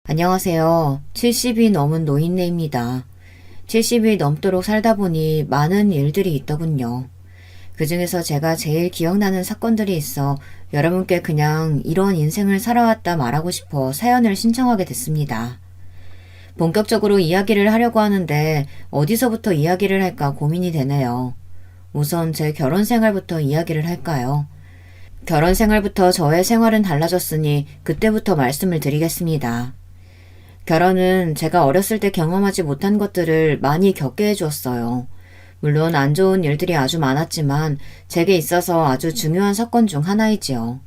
안녕하세요. 70이 넘은 노인네입니다. 70이 넘도록 살다 보니 많은 일들이 있더군요. 그 중에서 제가 제일 기억나는 사건들이 있어 여러분께 그냥 이런 인생을 살아왔다 말하고 싶어 사연을 신청하게 됐습니다. 본격적으로 이야기를 하려고 하는데 어디서부터 이야기를 할까 고민이 되네요. 우선 제 결혼 생활부터 이야기를 할까요? 결혼 생활부터 저의 생활은 달라졌으니 그때부터 말씀을 드리겠습니다. 결혼은 제가 어렸을 때 경험하지 못한 것들을 많이 겪게 해주었어요. 물론 안 좋은 일들이 아주 많았지만 제게 있어서 아주 중요한 사건 중 하나이지요.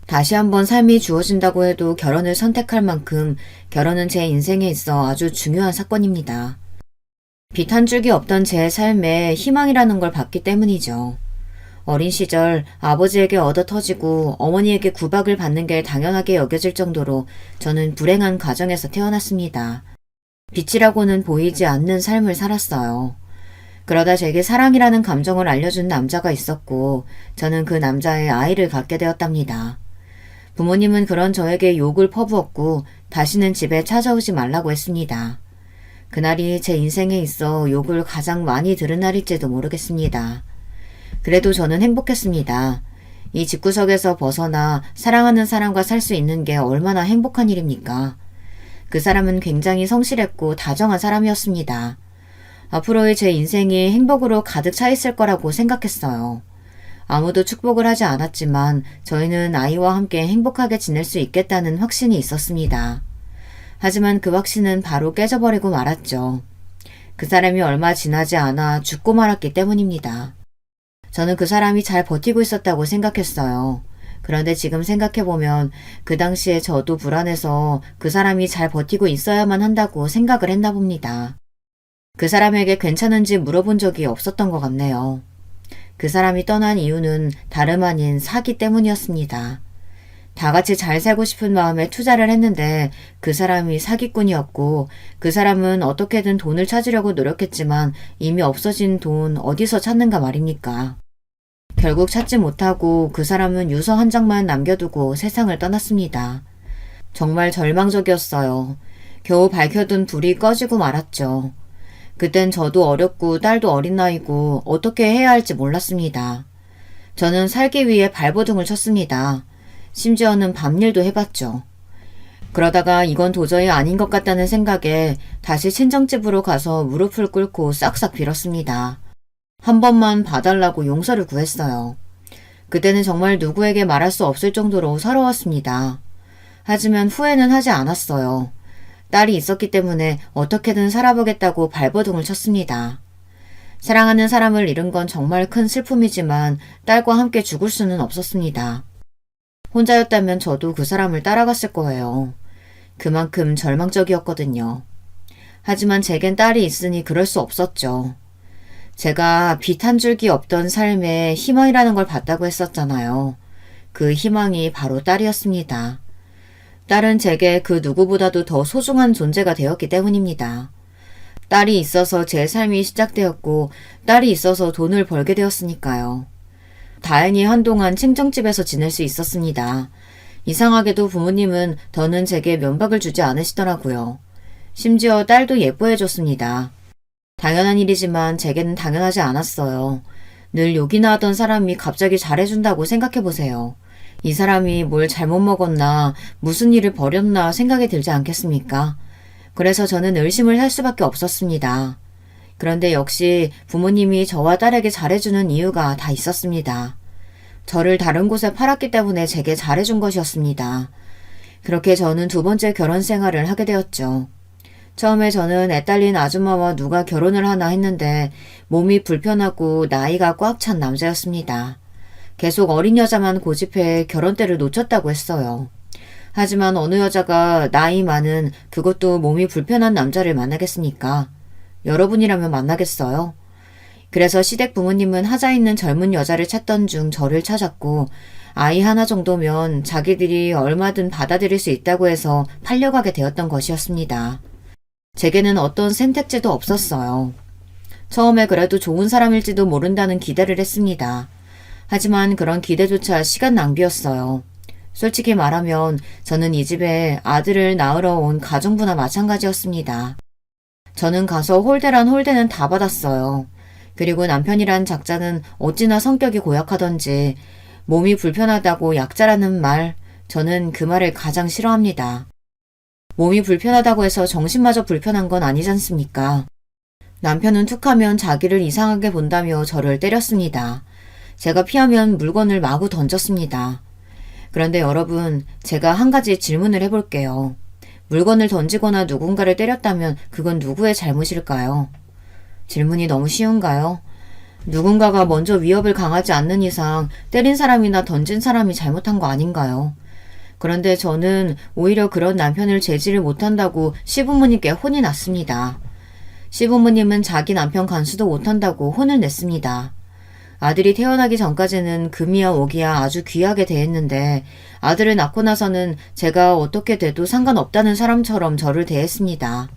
다시 한번 삶이 주어진다고 해도 결혼을 선택할 만큼 결혼은 제 인생에 있어 아주 중요한 사건입니다. 빛 한 줄기 없던 제 삶에 희망이라는 걸 봤기 때문이죠. 어린 시절 아버지에게 얻어터지고 어머니에게 구박을 받는 게 당연하게 여겨질 정도로 저는 불행한 가정에서 태어났습니다. 빛이라고는 보이지 않는 삶을 살았어요. 그러다 제게 사랑이라는 감정을 알려준 남자가 있었고 저는 그 남자의 아이를 갖게 되었답니다. 부모님은 그런 저에게 욕을 퍼부었고 다시는 집에 찾아오지 말라고 했습니다. 그날이 제 인생에 있어 욕을 가장 많이 들은 날일지도 모르겠습니다. 그래도 저는 행복했습니다. 이 집구석에서 벗어나 사랑하는 사람과 살 수 있는 게 얼마나 행복한 일입니까? 그 사람은 굉장히 성실했고 다정한 사람이었습니다. 앞으로의 제 인생이 행복으로 가득 차 있을 거라고 생각했어요. 아무도 축복을 하지 않았지만 저희는 아이와 함께 행복하게 지낼 수 있겠다는 확신이 있었습니다. 하지만 그 확신은 바로 깨져버리고 말았죠. 그 사람이 얼마 지나지 않아 죽고 말았기 때문입니다. 저는 그 사람이 잘 버티고 있었다고 생각했어요. 그런데 지금 생각해보면 그 당시에 저도 불안해서 그 사람이 잘 버티고 있어야만 한다고 생각을 했나 봅니다. 그 사람에게 괜찮은지 물어본 적이 없었던 것 같네요. 그 사람이 떠난 이유는 다름 아닌 사기 때문이었습니다. 다 같이 잘 살고 싶은 마음에 투자를 했는데 그 사람이 사기꾼이었고 그 사람은 어떻게든 돈을 찾으려고 노력했지만 이미 없어진 돈 어디서 찾는가 말입니까? 결국 찾지 못하고 그 사람은 유서 한 장만 남겨두고 세상을 떠났습니다. 정말 절망적이었어요. 겨우 밝혀둔 불이 꺼지고 말았죠. 그땐 저도 어렸고 딸도 어린 나이고 어떻게 해야 할지 몰랐습니다. 저는 살기 위해 발버둥을 쳤습니다. 심지어는 밤일도 해봤죠. 그러다가 이건 도저히 아닌 것 같다는 생각에 다시 친정집으로 가서 무릎을 꿇고 싹싹 빌었습니다. 한 번만 봐달라고 용서를 구했어요. 그때는 정말 누구에게 말할 수 없을 정도로 서러웠습니다. 하지만 후회는 하지 않았어요. 딸이 있었기 때문에 어떻게든 살아보겠다고 발버둥을 쳤습니다. 사랑하는 사람을 잃은 건 정말 큰 슬픔이지만 딸과 함께 죽을 수는 없었습니다. 혼자였다면 저도 그 사람을 따라갔을 거예요. 그만큼 절망적이었거든요. 하지만 제겐 딸이 있으니 그럴 수 없었죠. 제가 빛 한 줄기 없던 삶에 희망이라는 걸 봤다고 했었잖아요. 그 희망이 바로 딸이었습니다. 딸은 제게 그 누구보다도 더 소중한 존재가 되었기 때문입니다. 딸이 있어서 제 삶이 시작되었고 딸이 있어서 돈을 벌게 되었으니까요. 다행히 한동안 친정집에서 지낼 수 있었습니다. 이상하게도 부모님은 더는 제게 면박을 주지 않으시더라고요. 심지어 딸도 예뻐해줬습니다. 당연한 일이지만 제게는 당연하지 않았어요. 늘 욕이나 하던 사람이 갑자기 잘해준다고 생각해보세요. 이 사람이 뭘 잘못 먹었나, 무슨 일을 벌였나 생각이 들지 않겠습니까? 그래서 저는 의심을 할 수밖에 없었습니다. 그런데 역시 부모님이 저와 딸에게 잘해주는 이유가 다 있었습니다. 저를 다른 곳에 팔았기 때문에 제게 잘해준 것이었습니다. 그렇게 저는 두 번째 결혼 생활을 하게 되었죠. 처음에 저는 애딸린 아줌마와 누가 결혼을 하나 했는데 몸이 불편하고 나이가 꽉 찬 남자였습니다. 계속 어린 여자만 고집해 결혼 때를 놓쳤다고 했어요. 하지만 어느 여자가 나이 많은 그것도 몸이 불편한 남자를 만나겠습니까? 여러분이라면 만나겠어요? 그래서 시댁 부모님은 하자 있는 젊은 여자를 찾던 중 저를 찾았고 아이 하나 정도면 자기들이 얼마든 받아들일 수 있다고 해서 팔려가게 되었던 것이었습니다. 제게는 어떤 선택지도 없었어요. 처음에 그래도 좋은 사람일지도 모른다는 기대를 했습니다. 하지만 그런 기대조차 시간 낭비였어요. 솔직히 말하면 저는 이 집에 아들을 낳으러 온 가정부나 마찬가지였습니다. 저는 가서 홀대란 홀대는 다 받았어요. 그리고 남편이란 작자는 어찌나 성격이 고약하던지 몸이 불편하다고 약자라는 말, 저는 그 말을 가장 싫어합니다. 몸이 불편하다고 해서 정신마저 불편한 건 아니지 않습니까? 남편은 툭하면 자기를 이상하게 본다며 저를 때렸습니다. 제가 피하면 물건을 마구 던졌습니다. 그런데 여러분, 제가 한 가지 질문을 해볼게요. 물건을 던지거나 누군가를 때렸다면 그건 누구의 잘못일까요? 질문이 너무 쉬운가요? 누군가가 먼저 위협을 강하지 않는 이상 때린 사람이나 던진 사람이 잘못한 거 아닌가요? 그런데 저는 오히려 그런 남편을 제지를 못한다고 시부모님께 혼이 났습니다. 시부모님은 자기 남편 간수도 못한다고 혼을 냈습니다. 아들이 태어나기 전까지는 금이야 오기야 아주 귀하게 대했는데 아들을 낳고 나서는 제가 어떻게 돼도 상관없다는 사람처럼 저를 대했습니다.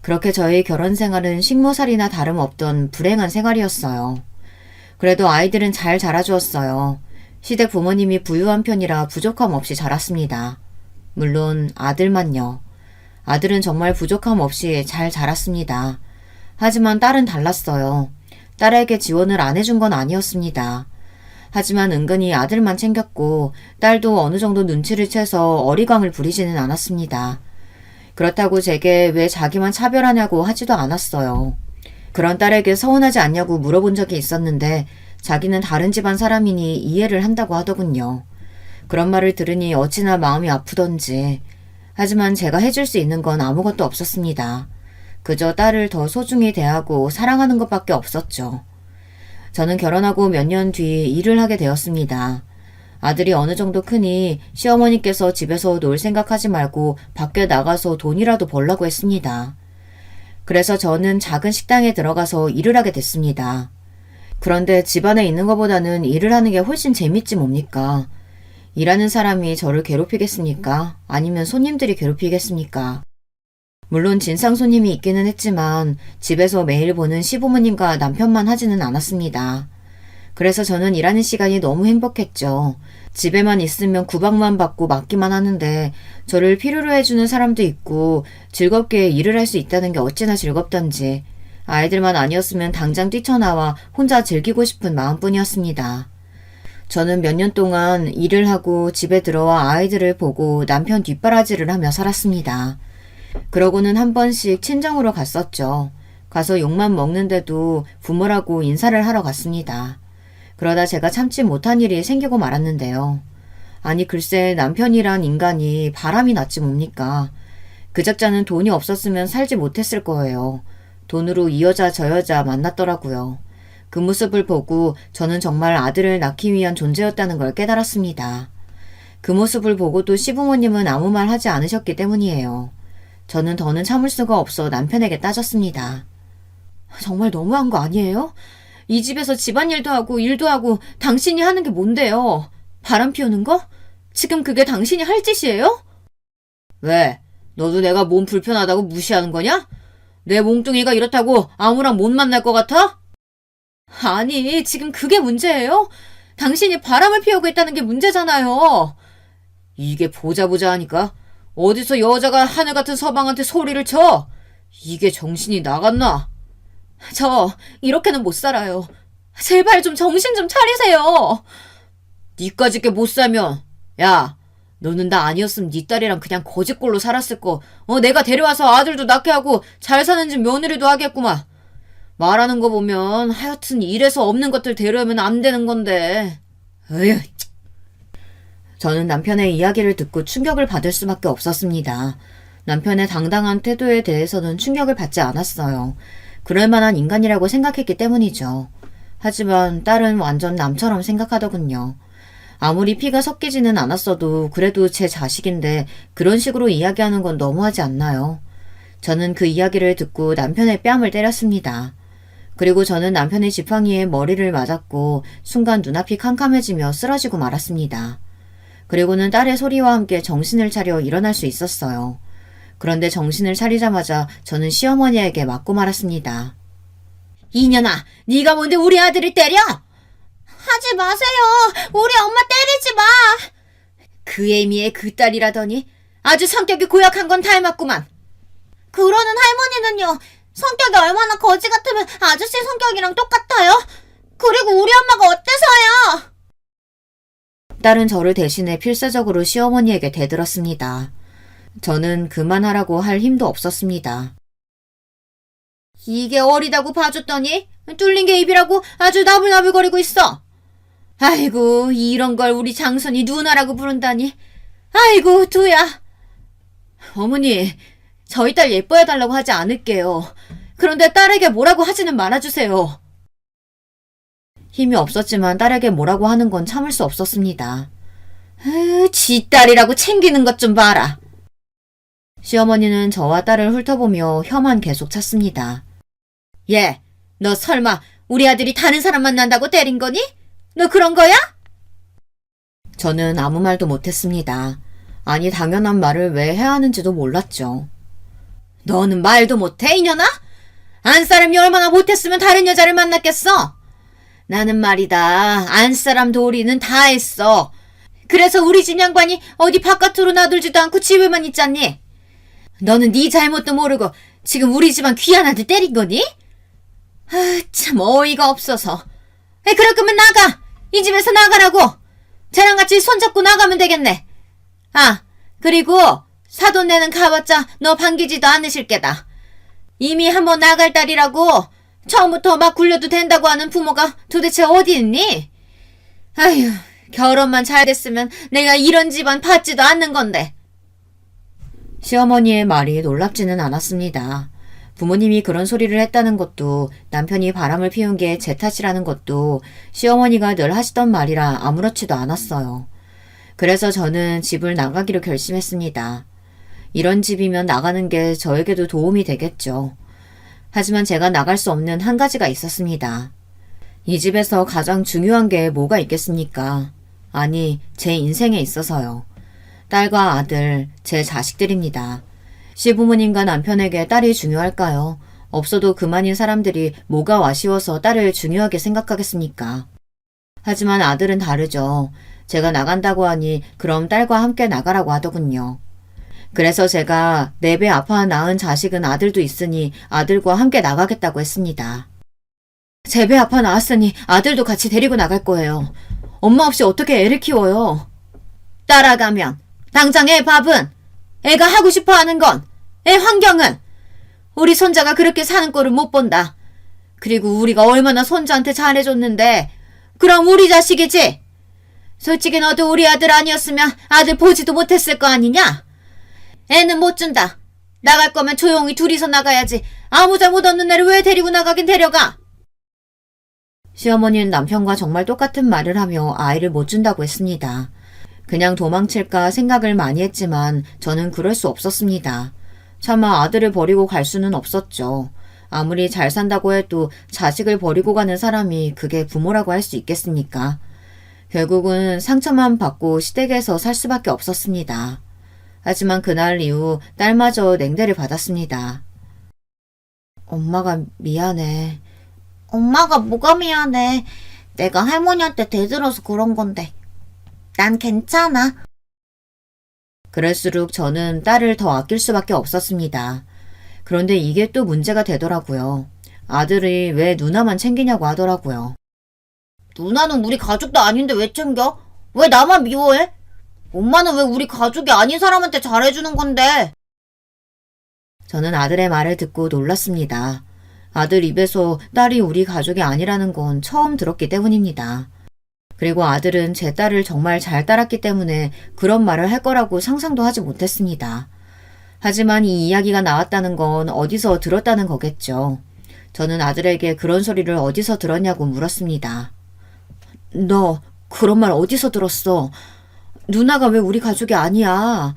그렇게 저의 결혼 생활은 식모살이나 다름없던 불행한 생활이었어요. 그래도 아이들은 잘 자라주었어요. 시댁 부모님이 부유한 편이라 부족함 없이 자랐습니다. 물론 아들만요. 아들은 정말 부족함 없이 잘 자랐습니다. 하지만 딸은 달랐어요. 딸에게 지원을 안 해준 건 아니었습니다. 하지만 은근히 아들만 챙겼고 딸도 어느 정도 눈치를 채서 어리광을 부리지는 않았습니다. 그렇다고 제게 왜 자기만 차별하냐고 하지도 않았어요. 그런 딸에게 서운하지 않냐고 물어본 적이 있었는데 자기는 다른 집안 사람이니 이해를 한다고 하더군요. 그런 말을 들으니 어찌나 마음이 아프던지. 하지만 제가 해줄 수 있는 건 아무것도 없었습니다. 그저 딸을 더 소중히 대하고 사랑하는 것밖에 없었죠. 저는 결혼하고 몇 년 뒤 일을 하게 되었습니다. 아들이 어느 정도 크니 시어머니께서 집에서 놀 생각하지 말고 밖에 나가서 돈이라도 벌라고 했습니다. 그래서 저는 작은 식당에 들어가서 일을 하게 됐습니다. 그런데 집안에 있는 것보다는 일을 하는 게 훨씬 재밌지 뭡니까? 일하는 사람이 저를 괴롭히겠습니까? 아니면 손님들이 괴롭히겠습니까? 물론 진상 손님이 있기는 했지만 집에서 매일 보는 시부모님과 남편만 하지는 않았습니다. 그래서 저는 일하는 시간이 너무 행복했죠. 집에만 있으면 구박만 받고 맞기만 하는데 저를 필요로 해주는 사람도 있고 즐겁게 일을 할 수 있다는 게 어찌나 즐겁던지 아이들만 아니었으면 당장 뛰쳐나와 혼자 즐기고 싶은 마음뿐이었습니다. 저는 몇 년 동안 일을 하고 집에 들어와 아이들을 보고 남편 뒷바라지를 하며 살았습니다. 그러고는 한 번씩 친정으로 갔었죠. 가서 욕만 먹는데도 부모라고 인사를 하러 갔습니다. 그러다 제가 참지 못한 일이 생기고 말았는데요. 아니 글쎄 남편이란 인간이 바람이 났지 뭡니까. 그 작자는 돈이 없었으면 살지 못했을 거예요. 돈으로 이 여자 저 여자 만났더라고요. 그 모습을 보고 저는 정말 아들을 낳기 위한 존재였다는 걸 깨달았습니다. 그 모습을 보고도 시부모님은 아무 말 하지 않으셨기 때문이에요. 저는 더는 참을 수가 없어 남편에게 따졌습니다. 정말 너무한 거 아니에요? 이 집에서 집안일도 하고 일도 하고 당신이 하는 게 뭔데요? 바람 피우는 거? 지금 그게 당신이 할 짓이에요? 왜? 너도 내가 몸 불편하다고 무시하는 거냐? 내 몽둥이가 이렇다고 아무랑 못 만날 것 같아? 아니, 지금 그게 문제예요? 당신이 바람을 피우고 있다는 게 문제잖아요. 이게 보자 하니까 어디서 여자가 하늘 같은 서방한테 소리를 쳐? 이게 정신이 나갔나? 저 이렇게는 못 살아요. 제발 좀 정신 좀 차리세요. 니까짓게 못 살면 야 너는 나 아니었으면 니 딸이랑 그냥 거지꼴로 살았을 거. 내가 데려와서 아들도 낳게 하고 잘 사는 집 며느리도 하겠구만. 말하는 거 보면 하여튼 이래서 없는 것들 데려오면 안 되는 건데. 에휴. 저는 남편의 이야기를 듣고 충격을 받을 수밖에 없었습니다. 남편의 당당한 태도에 대해서는 충격을 받지 않았어요. 그럴 만한 인간이라고 생각했기 때문이죠. 하지만 딸은 완전 남처럼 생각하더군요. 아무리 피가 섞이지는 않았어도 그래도 제 자식인데 그런 식으로 이야기하는 건 너무하지 않나요? 저는 그 이야기를 듣고 남편의 뺨을 때렸습니다. 그리고 저는 남편의 지팡이에 머리를 맞았고 순간 눈앞이 캄캄해지며 쓰러지고 말았습니다. 그리고는 딸의 소리와 함께 정신을 차려 일어날 수 있었어요. 그런데 정신을 차리자마자 저는 시어머니에게 맞고 말았습니다. 이년아, 네가 뭔데 우리 아들을 때려? 하지 마세요. 우리 엄마 때리지 마. 그 애미의 그 딸이라더니 아주 성격이 고약한 건 닮았구만. 그러는 할머니는요. 성격이 얼마나 거지 같으면 아저씨 성격이랑 똑같아요? 그리고 우리 엄마가 어때서요? 딸은 저를 대신해 필사적으로 시어머니에게 대들었습니다. 저는 그만하라고 할 힘도 없었습니다. 이게 어리다고 봐줬더니 뚫린 게 입이라고 아주 나불나불거리고 있어. 아이고, 이런 걸 우리 장선이 누나라고 부른다니. 아이고, 두야. 어머니, 저희 딸 예뻐해달라고 하지 않을게요. 그런데 딸에게 뭐라고 하지는 말아주세요. 힘이 없었지만 딸에게 뭐라고 하는 건 참을 수 없었습니다. 지 딸이라고 챙기는 것 좀 봐라. 시어머니는 저와 딸을 훑어보며 혀만 계속 찼습니다. 얘, 너 설마 우리 아들이 다른 사람 만난다고 때린 거니? 너 그런 거야? 저는 아무 말도 못했습니다. 아니, 당연한 말을 왜 해야 하는지도 몰랐죠. 너는 말도 못해, 이년아? 안사람이 얼마나 못했으면 다른 여자를 만났겠어? 나는 말이다, 안사람 도리는 다 했어. 그래서 우리 집 양반이 어디 바깥으로 나돌지도 않고 집에만 있잖니? 너는 네 잘못도 모르고 지금 우리 집안 귀한 아들 때린 거니? 참 어이가 없어서. 그럴 거면 나가! 이 집에서 나가라고! 쟤랑 같이 손잡고 나가면 되겠네. 아, 그리고 사돈 내는 가봤자 너 반기지도 않으실 게다. 이미 한번 나갈 딸이라고 처음부터 막 굴려도 된다고 하는 부모가 도대체 어디 있니? 아휴, 결혼만 잘 됐으면 내가 이런 집안 받지도 않는 건데. 시어머니의 말이 놀랍지는 않았습니다. 부모님이 그런 소리를 했다는 것도, 남편이 바람을 피운 게 제 탓이라는 것도 시어머니가 늘 하시던 말이라 아무렇지도 않았어요. 그래서 저는 집을 나가기로 결심했습니다. 이런 집이면 나가는 게 저에게도 도움이 되겠죠. 하지만 제가 나갈 수 없는 한 가지가 있었습니다. 이 집에서 가장 중요한 게 뭐가 있겠습니까? 아니, 제 인생에 있어서요. 딸과 아들, 제 자식들입니다. 시부모님과 남편에게 딸이 중요할까요? 없어도 그만인 사람들이 뭐가 아쉬워서 딸을 중요하게 생각하겠습니까? 하지만 아들은 다르죠. 제가 나간다고 하니 그럼 딸과 함께 나가라고 하더군요. 그래서 제가 4배 아파 낳은 자식은 아들도 있으니 아들과 함께 나가겠다고 했습니다. 제 배 아파 낳았으니 아들도 같이 데리고 나갈 거예요. 엄마 없이 어떻게 애를 키워요? 따라가면 당장 애 밥은? 애가 하고 싶어 하는 건? 애 환경은? 우리 손자가 그렇게 사는 꼴을 못 본다. 그리고 우리가 얼마나 손자한테 잘해줬는데 그럼 우리 자식이지? 솔직히 너도 우리 아들 아니었으면 아들 보지도 못했을 거 아니냐? 애는 못 준다. 나갈 거면 조용히 둘이서 나가야지. 아무 잘못 없는 애를 왜 데리고 나가긴 데려가? 시어머니는 남편과 정말 똑같은 말을 하며 아이를 못 준다고 했습니다. 그냥 도망칠까 생각을 많이 했지만 저는 그럴 수 없었습니다. 차마 아들을 버리고 갈 수는 없었죠. 아무리 잘 산다고 해도 자식을 버리고 가는 사람이 그게 부모라고 할 수 있겠습니까? 결국은 상처만 받고 시댁에서 살 수밖에 없었습니다. 하지만 그날 이후 딸마저 냉대를 받았습니다. 엄마가 미안해. 엄마가 뭐가 미안해. 내가 할머니한테 대들어서 그런 건데. 난 괜찮아. 그럴수록 저는 딸을 더 아낄 수밖에 없었습니다. 그런데 이게 또 문제가 되더라고요. 아들이 왜 누나만 챙기냐고 하더라고요. 누나는 우리 가족도 아닌데 왜 챙겨? 왜 나만 미워해? 엄마는 왜 우리 가족이 아닌 사람한테 잘해주는 건데? 저는 아들의 말을 듣고 놀랐습니다. 아들 입에서 딸이 우리 가족이 아니라는 건 처음 들었기 때문입니다. 그리고 아들은 제 딸을 정말 잘 따랐기 때문에 그런 말을 할 거라고 상상도 하지 못했습니다. 하지만 이 이야기가 나왔다는 건 어디서 들었다는 거겠죠. 저는 아들에게 그런 소리를 어디서 들었냐고 물었습니다. 너 그런 말 어디서 들었어? 누나가 왜 우리 가족이 아니야?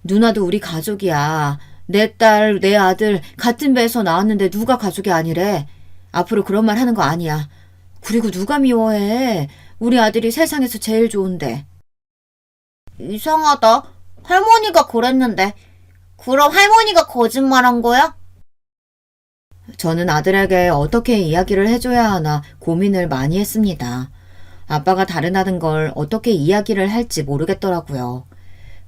누나도 우리 가족이야. 내 딸, 내 아들 같은 배에서 나왔는데 누가 가족이 아니래? 앞으로 그런 말 하는 거 아니야. 그리고 누가 미워해? 우리 아들이 세상에서 제일 좋은데. 이상하다. 할머니가 그랬는데. 그럼 할머니가 거짓말한 거야? 저는 아들에게 어떻게 이야기를 해줘야 하나 고민을 많이 했습니다. 아빠가 다르다는 걸 어떻게 이야기를 할지 모르겠더라고요.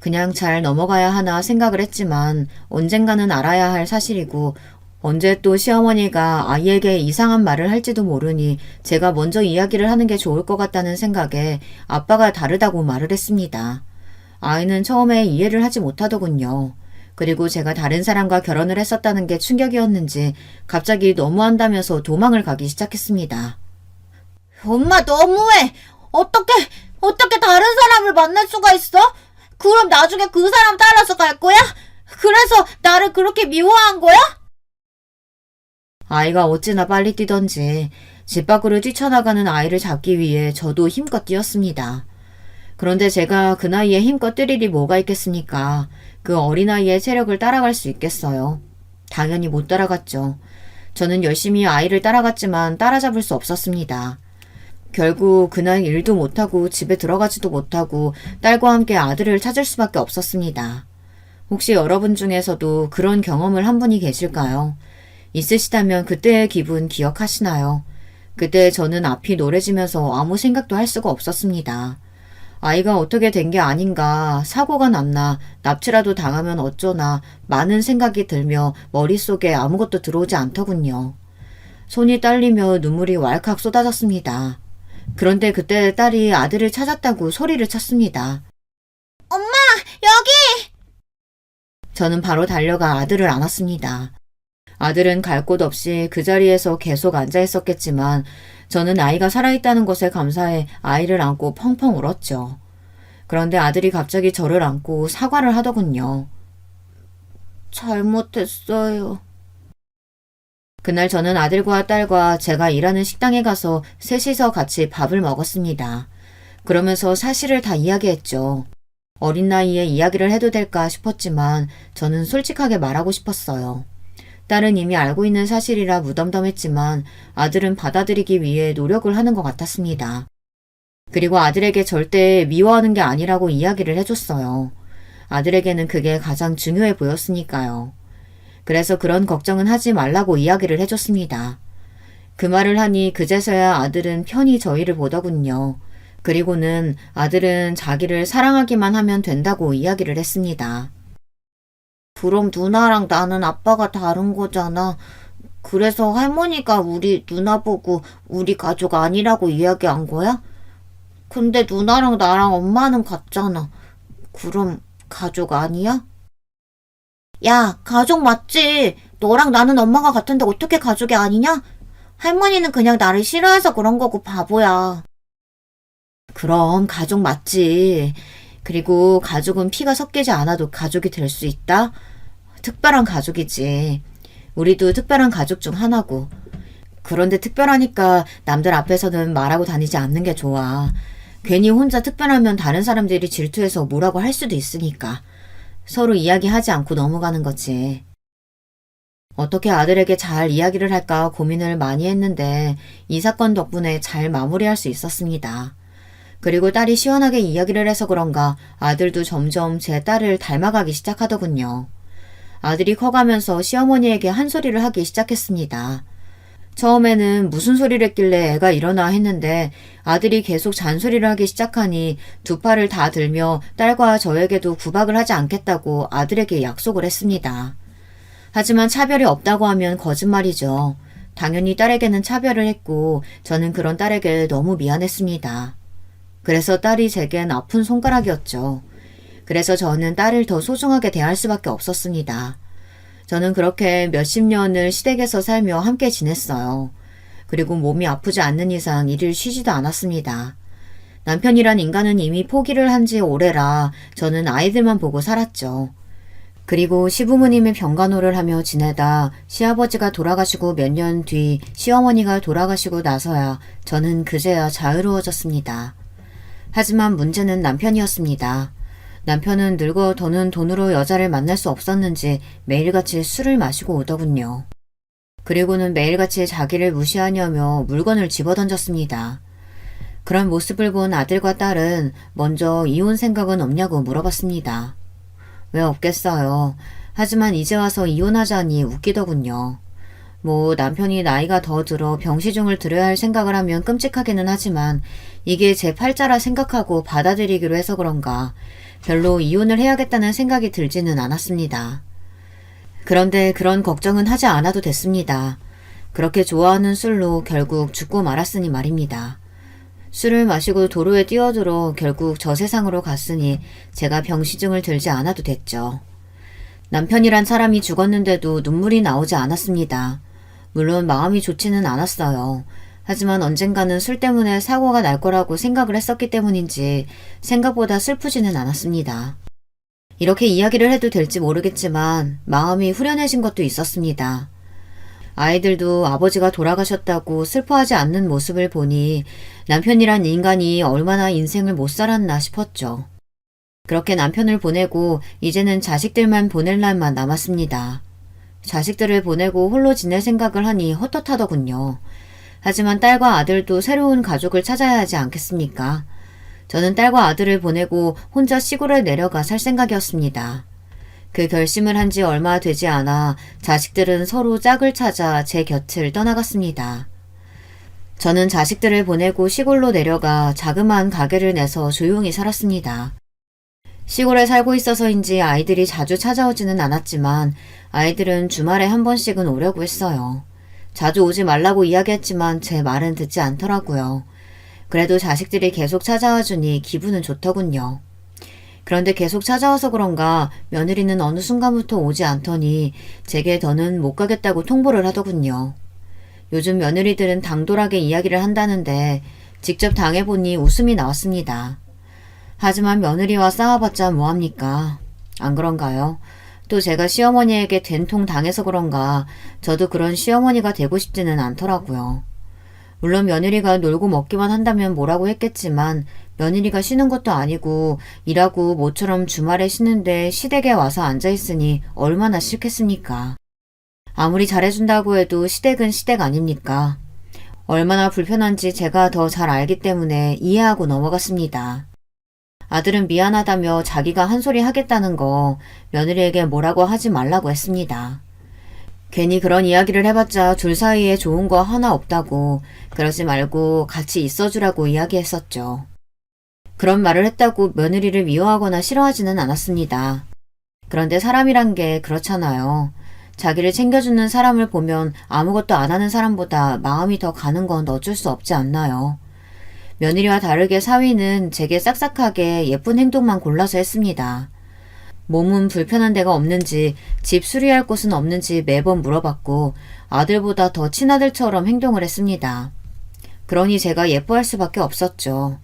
그냥 잘 넘어가야 하나 생각을 했지만 언젠가는 알아야 할 사실이고 언제 또 시어머니가 아이에게 이상한 말을 할지도 모르니 제가 먼저 이야기를 하는 게 좋을 것 같다는 생각에 아빠가 다르다고 말을 했습니다. 아이는 처음에 이해를 하지 못하더군요. 그리고 제가 다른 사람과 결혼을 했었다는 게 충격이었는지 갑자기 너무한다면서 도망을 가기 시작했습니다. 엄마 너무해. 어떻게 다른 사람을 만날 수가 있어? 그럼 나중에 그 사람 따라서 갈 거야? 그래서 나를 그렇게 미워한 거야? 아이가 어찌나 빨리 뛰던지 집 밖으로 뛰쳐나가는 아이를 잡기 위해 저도 힘껏 뛰었습니다. 그런데 제가 그 나이에 힘껏 뛸 일이 뭐가 있겠습니까? 그 어린아이의 체력을 따라갈 수 있겠어요? 당연히 못 따라갔죠. 저는 열심히 아이를 따라갔지만 따라잡을 수 없었습니다. 결국 그날 일도 못하고 집에 들어가지도 못하고 딸과 함께 아들을 찾을 수밖에 없었습니다. 혹시 여러분 중에서도 그런 경험을 한 분이 계실까요? 있으시다면 그때의 기분 기억하시나요? 그때 저는 앞이 노래지면서 아무 생각도 할 수가 없었습니다. 아이가 어떻게 된 게 아닌가, 사고가 났나, 납치라도 당하면 어쩌나 많은 생각이 들며 머릿속에 아무것도 들어오지 않더군요. 손이 떨리며 눈물이 왈칵 쏟아졌습니다. 그런데 그때 딸이 아들을 찾았다고 소리를 쳤습니다. 엄마, 여기! 저는 바로 달려가 아들을 안았습니다. 아들은 갈 곳 없이 그 자리에서 계속 앉아 있었겠지만 저는 아이가 살아있다는 것에 감사해 아이를 안고 펑펑 울었죠. 그런데 아들이 갑자기 저를 안고 사과를 하더군요. 잘못했어요. 그날 저는 아들과 딸과 제가 일하는 식당에 가서 셋이서 같이 밥을 먹었습니다. 그러면서 사실을 다 이야기했죠. 어린 나이에 이야기를 해도 될까 싶었지만 저는 솔직하게 말하고 싶었어요. 딸은 이미 알고 있는 사실이라 무덤덤했지만 아들은 받아들이기 위해 노력을 하는 것 같았습니다. 그리고 아들에게 절대 미워하는 게 아니라고 이야기를 해줬어요. 아들에게는 그게 가장 중요해 보였으니까요. 그래서 그런 걱정은 하지 말라고 이야기를 해줬습니다. 그 말을 하니 그제서야 아들은 편히 저희를 보더군요. 그리고는 아들은 자기를 사랑하기만 하면 된다고 이야기를 했습니다. 그럼 누나랑 나는 아빠가 다른 거잖아. 그래서 할머니가 우리 누나 보고 우리 가족 아니라고 이야기한 거야? 근데 누나랑 나랑 엄마는 같잖아. 그럼 가족 아니야? 야, 가족 맞지. 너랑 나는 엄마가 같은데 어떻게 가족이 아니냐? 할머니는 그냥 나를 싫어해서 그런 거고 바보야. 그럼 가족 맞지. 그리고 가족은 피가 섞이지 않아도 가족이 될 수 있다? 특별한 가족이지. 우리도 특별한 가족 중 하나고. 그런데 특별하니까 남들 앞에서는 말하고 다니지 않는 게 좋아. 괜히 혼자 특별하면 다른 사람들이 질투해서 뭐라고 할 수도 있으니까. 서로 이야기하지 않고 넘어가는 거지. 어떻게 아들에게 잘 이야기를 할까 고민을 많이 했는데 이 사건 덕분에 잘 마무리할 수 있었습니다. 그리고 딸이 시원하게 이야기를 해서 그런가 아들도 점점 제 딸을 닮아가기 시작하더군요. 아들이 커가면서 시어머니에게 한 소리를 하기 시작했습니다. 처음에는 무슨 소리를 했길래 애가 이러나 했는데 아들이 계속 잔소리를 하기 시작하니 두 팔을 다 들며 딸과 저에게도 구박을 하지 않겠다고 아들에게 약속을 했습니다. 하지만 차별이 없다고 하면 거짓말이죠. 당연히 딸에게는 차별을 했고 저는 그런 딸에게 너무 미안했습니다. 그래서 딸이 제겐 아픈 손가락이었죠. 그래서 저는 딸을 더 소중하게 대할 수밖에 없었습니다. 저는 그렇게 몇십 년을 시댁에서 살며 함께 지냈어요. 그리고 몸이 아프지 않는 이상 일을 쉬지도 않았습니다. 남편이란 인간은 이미 포기를 한 지 오래라 저는 아이들만 보고 살았죠. 그리고 시부모님의 병간호를 하며 지내다 시아버지가 돌아가시고 몇 년 뒤 시어머니가 돌아가시고 나서야 저는 그제야 자유로워졌습니다. 하지만 문제는 남편이었습니다. 남편은 늙어 더는 돈으로 여자를 만날 수 없었는지 매일같이 술을 마시고 오더군요. 그리고는 매일같이 자기를 무시하냐며 물건을 집어던졌습니다. 그런 모습을 본 아들과 딸은 먼저 이혼 생각은 없냐고 물어봤습니다. 왜 없겠어요. 하지만 이제 와서 이혼하자니 웃기더군요. 뭐 남편이 나이가 더 들어 병시중을 들여야 할 생각을 하면 끔찍하기는 하지만 이게 제 팔자라 생각하고 받아들이기로 해서 그런가 별로 이혼을 해야겠다는 생각이 들지는 않았습니다. 그런데 그런 걱정은 하지 않아도 됐습니다. 그렇게 좋아하는 술로 결국 죽고 말았으니 말입니다. 술을 마시고 도로에 뛰어들어 결국 저 세상으로 갔으니 제가 병시증을 들지 않아도 됐죠. 남편이란 사람이 죽었는데도 눈물이 나오지 않았습니다. 물론 마음이 좋지는 않았어요. 하지만 언젠가는 술 때문에 사고가 날 거라고 생각을 했었기 때문인지 생각보다 슬프지는 않았습니다. 이렇게 이야기를 해도 될지 모르겠지만 마음이 후련해진 것도 있었습니다. 아이들도 아버지가 돌아가셨다고 슬퍼하지 않는 모습을 보니 남편이란 인간이 얼마나 인생을 못 살았나 싶었죠. 그렇게 남편을 보내고 이제는 자식들만 보낼 날만 남았습니다. 자식들을 보내고 홀로 지낼 생각을 하니 헛헛하더군요. 하지만 딸과 아들도 새로운 가족을 찾아야 하지 않겠습니까? 저는 딸과 아들을 보내고 혼자 시골에 내려가 살 생각이었습니다. 그 결심을 한 지 얼마 되지 않아 자식들은 서로 짝을 찾아 제 곁을 떠나갔습니다. 저는 자식들을 보내고 시골로 내려가 자그마한 가게를 내서 조용히 살았습니다. 시골에 살고 있어서인지 아이들이 자주 찾아오지는 않았지만 아이들은 주말에 한 번씩은 오려고 했어요. 자주 오지 말라고 이야기했지만 제 말은 듣지 않더라고요. 그래도 자식들이 계속 찾아와 주니 기분은 좋더군요. 그런데 계속 찾아와서 그런가 며느리는 어느 순간부터 오지 않더니 제게 더는 못 가겠다고 통보를 하더군요. 요즘 며느리들은 당돌하게 이야기를 한다는데 직접 당해보니 웃음이 나왔습니다. 하지만 며느리와 싸워봤자 뭐합니까? 안 그런가요? 또 제가 시어머니에게 된통 당해서 그런가 저도 그런 시어머니가 되고 싶지는 않더라고요. 물론 며느리가 놀고 먹기만 한다면 뭐라고 했겠지만 며느리가 쉬는 것도 아니고 일하고 모처럼 주말에 쉬는데 시댁에 와서 앉아있으니 얼마나 싫겠습니까? 아무리 잘해준다고 해도 시댁은 시댁 아닙니까? 얼마나 불편한지 제가 더 잘 알기 때문에 이해하고 넘어갔습니다. 아들은 미안하다며 자기가 한 소리 하겠다는 거 며느리에게 뭐라고 하지 말라고 했습니다. 괜히 그런 이야기를 해봤자 둘 사이에 좋은 거 하나 없다고 그러지 말고 같이 있어주라고 이야기했었죠. 그런 말을 했다고 며느리를 미워하거나 싫어하지는 않았습니다. 그런데 사람이란 게 그렇잖아요. 자기를 챙겨주는 사람을 보면 아무것도 안 하는 사람보다 마음이 더 가는 건 어쩔 수 없지 않나요? 며느리와 다르게 사위는 제게 싹싹하게 예쁜 행동만 골라서 했습니다. 몸은 불편한 데가 없는지 집 수리할 곳은 없는지 매번 물어봤고 아들보다 더 친아들처럼 행동을 했습니다. 그러니 제가 예뻐할 수밖에 없었죠.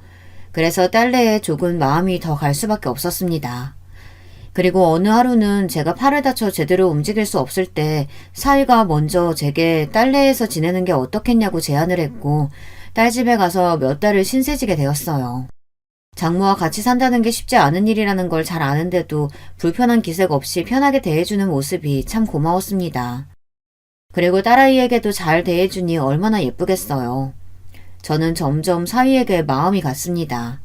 그래서 딸내에 조금 마음이 더 갈 수밖에 없었습니다. 그리고 어느 하루는 제가 팔을 다쳐 제대로 움직일 수 없을 때 사위가 먼저 제게 딸내에서 지내는 게 어떻겠냐고 제안을 했고 딸 집에 가서 몇 달을 신세지게 되었어요. 장모와 같이 산다는 게 쉽지 않은 일이라는 걸 잘 아는데도 불편한 기색 없이 편하게 대해주는 모습이 참 고마웠습니다. 그리고 딸아이에게도 잘 대해주니 얼마나 예쁘겠어요. 저는 점점 사위에게 마음이 갔습니다.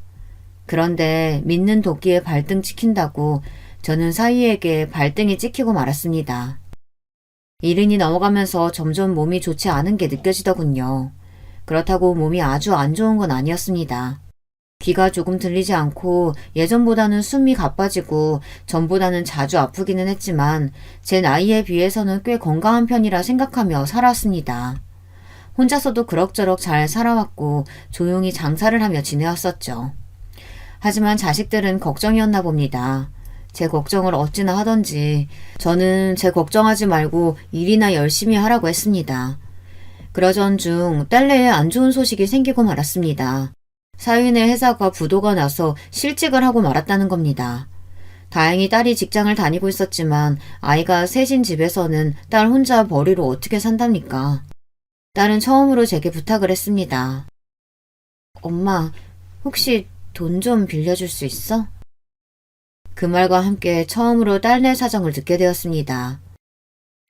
그런데 믿는 도끼에 발등 찍힌다고 저는 사위에게 발등이 찍히고 말았습니다. 이른이 넘어가면서 점점 몸이 좋지 않은 게 느껴지더군요. 그렇다고 몸이 아주 안 좋은 건 아니었습니다. 귀가 조금 들리지 않고 예전보다는 숨이 가빠지고 전보다는 자주 아프기는 했지만 제 나이에 비해서는 꽤 건강한 편이라 생각하며 살았습니다. 혼자서도 그럭저럭 잘 살아왔고 조용히 장사를 하며 지내왔었죠. 하지만 자식들은 걱정이었나 봅니다. 제 걱정을 어찌나 하던지 저는 제 걱정하지 말고 일이나 열심히 하라고 했습니다. 그러던 중 딸내에 안 좋은 소식이 생기고 말았습니다. 사위네 회사가 부도가 나서 실직을 하고 말았다는 겁니다. 다행히 딸이 직장을 다니고 있었지만 아이가 셋인 집에서는 딸 혼자 벌이로 어떻게 산답니까? 딸은 처음으로 제게 부탁을 했습니다. 엄마, 혹시 돈 좀 빌려줄 수 있어? 그 말과 함께 처음으로 딸내 사정을 듣게 되었습니다.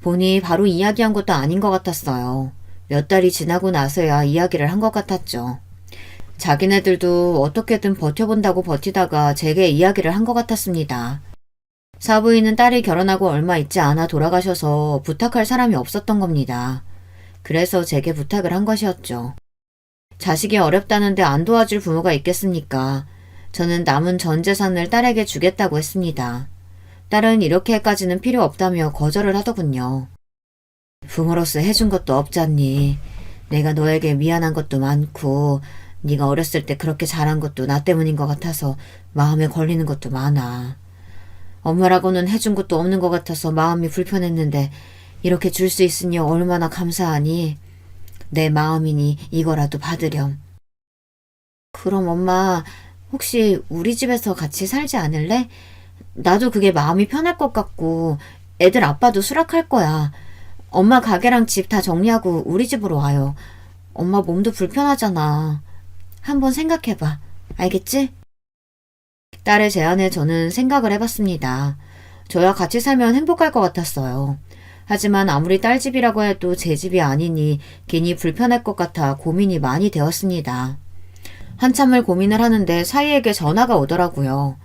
보니 바로 이야기한 것도 아닌 것 같았어요. 몇 달이 지나고 나서야 이야기를 한 것 같았죠. 자기네들도 어떻게든 버텨본다고 버티다가 제게 이야기를 한 것 같았습니다. 사부인은 딸이 결혼하고 얼마 있지 않아 돌아가셔서 부탁할 사람이 없었던 겁니다. 그래서 제게 부탁을 한 것이었죠. 자식이 어렵다는데 안 도와줄 부모가 있겠습니까? 저는 남은 전 재산을 딸에게 주겠다고 했습니다. 딸은 이렇게까지는 필요 없다며 거절을 하더군요. 부모로서 해준 것도 없잖니. 내가 너에게 미안한 것도 많고 네가 어렸을 때 그렇게 잘한 것도 나 때문인 것 같아서 마음에 걸리는 것도 많아. 엄마라고는 해준 것도 없는 것 같아서 마음이 불편했는데 이렇게 줄 수 있으니 얼마나 감사하니. 내 마음이니 이거라도 받으렴. 그럼 엄마 혹시 우리 집에서 같이 살지 않을래? 나도 그게 마음이 편할 것 같고 애들 아빠도 수락할 거야. 엄마 가게랑 집 다 정리하고 우리 집으로 와요. 엄마 몸도 불편하잖아. 한번 생각해봐. 알겠지? 딸의 제안에 저는 생각을 해봤습니다. 저야 같이 살면 행복할 것 같았어요. 하지만 아무리 딸 집이라고 해도 제 집이 아니니 괜히 불편할 것 같아 고민이 많이 되었습니다. 한참을 고민을 하는데 사위에게 전화가 오더라고요.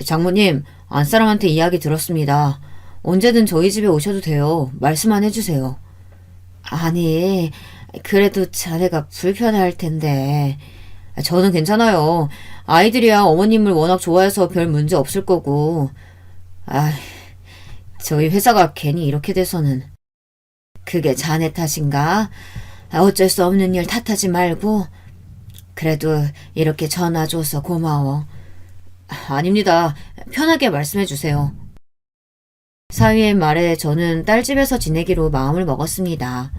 장모님, 안사람한테 이야기 들었습니다. 언제든 저희 집에 오셔도 돼요. 말씀만 해주세요. 아니, 그래도 자네가 불편할 텐데. 저는 괜찮아요. 아이들이야 어머님을 워낙 좋아해서 별 문제 없을 거고. 저희 회사가 괜히 이렇게 돼서는. 그게 자네 탓인가? 어쩔 수 없는 일 탓하지 말고. 그래도 이렇게 전화 줘서 고마워. 아닙니다. 편하게 말씀해 주세요. 사위의 말에 저는 딸 집에서 지내기로 마음을 먹었습니다.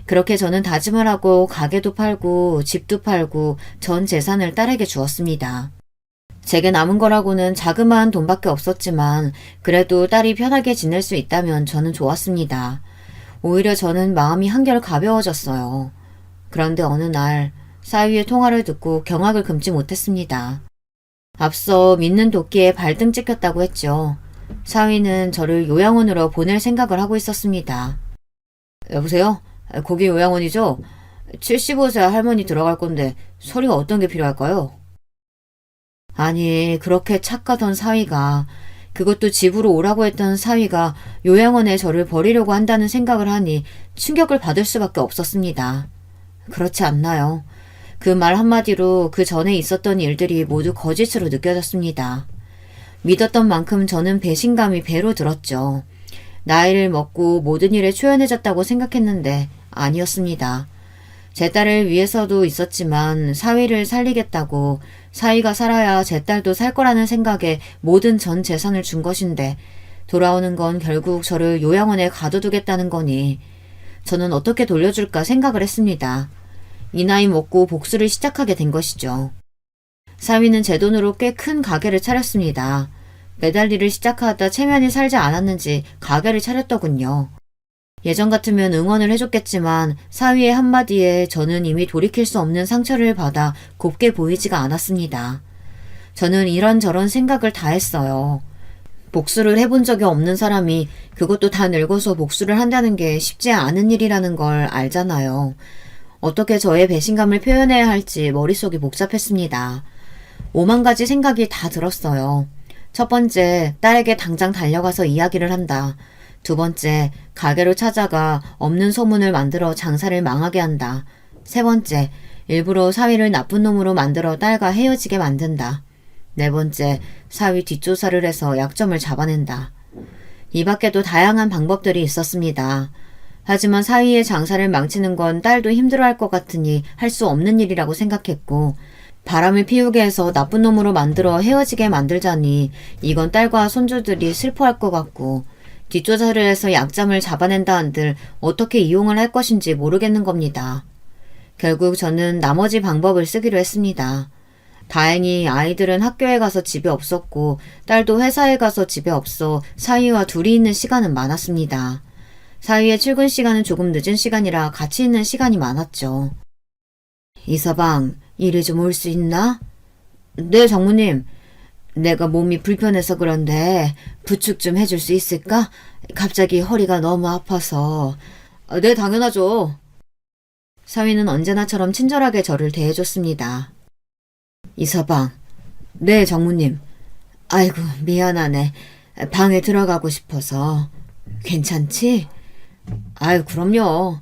그렇게 저는 다짐을 하고 가게도 팔고 집도 팔고 전 재산을 딸에게 주었습니다. 제게 남은 거라고는 자그마한 돈밖에 없었지만 그래도 딸이 편하게 지낼 수 있다면 저는 좋았습니다. 오히려 저는 마음이 한결 가벼워졌어요. 그런데 어느 날 사위의 통화를 듣고 경악을 금치 못했습니다. 앞서 믿는 도끼에 발등 찍혔다고 했죠. 사위는 저를 요양원으로 보낼 생각을 하고 있었습니다. 여보세요? 거기 요양원이죠? 75세 할머니 들어갈 건데 서류가 어떤 게 필요할까요? 아니, 그렇게 착하던 사위가, 그것도 집으로 오라고 했던 사위가 요양원에 저를 버리려고 한다는 생각을 하니 충격을 받을 수밖에 없었습니다. 그렇지 않나요? 그 말 한마디로 그 전에 있었던 일들이 모두 거짓으로 느껴졌습니다. 믿었던 만큼 저는 배신감이 배로 들었죠. 나이를 먹고 모든 일에 초연해졌다고 생각했는데 아니었습니다. 제 딸을 위해서도 있었지만 사위를 살리겠다고 사위가 살아야 제 딸도 살 거라는 생각에 모든 전 재산을 준 것인데 돌아오는 건 결국 저를 요양원에 가둬두겠다는 거니 저는 어떻게 돌려줄까 생각을 했습니다. 이 나이 먹고 복수를 시작하게 된 것이죠. 사위는 제 돈으로 꽤 큰 가게를 차렸습니다. 매달 일을 시작하다 체면이 살지 않았는지 가게를 차렸더군요. 예전 같으면 응원을 해줬겠지만 사위의 한마디에 저는 이미 돌이킬 수 없는 상처를 받아 곱게 보이지가 않았습니다. 저는 이런저런 생각을 다 했어요. 복수를 해본 적이 없는 사람이 그것도 다 늙어서 복수를 한다는 게 쉽지 않은 일이라는 걸 알잖아요. 어떻게 저의 배신감을 표현해야 할지 머릿속이 복잡했습니다. 5만 가지 생각이 다 들었어요. 첫 번째, 딸에게 당장 달려가서 이야기를 한다. 두 번째, 가게로 찾아가 없는 소문을 만들어 장사를 망하게 한다. 세 번째, 일부러 사위를 나쁜 놈으로 만들어 딸과 헤어지게 만든다. 네 번째, 사위 뒷조사를 해서 약점을 잡아낸다. 이 밖에도 다양한 방법들이 있었습니다. 하지만 사위의 장사를 망치는 건 딸도 힘들어할 것 같으니 할 수 없는 일이라고 생각했고 바람을 피우게 해서 나쁜 놈으로 만들어 헤어지게 만들자니 이건 딸과 손주들이 슬퍼할 것 같고 뒷조사를 해서 약점을 잡아낸다 한들 어떻게 이용을 할 것인지 모르겠는 겁니다. 결국 저는 나머지 방법을 쓰기로 했습니다. 다행히 아이들은 학교에 가서 집에 없었고 딸도 회사에 가서 집에 없어 사위와 둘이 있는 시간은 많았습니다. 사위의 출근 시간은 조금 늦은 시간이라 같이 있는 시간이 많았죠. 이서방, 이리 좀 올 수 있나? 네, 장모님. 내가 몸이 불편해서 그런데 부축 좀 해줄 수 있을까? 갑자기 허리가 너무 아파서. 네, 당연하죠. 사위는 언제나처럼 친절하게 저를 대해줬습니다. 이서방. 네, 장모님. 아이고, 미안하네. 방에 들어가고 싶어서. 괜찮지? 아유, 그럼요.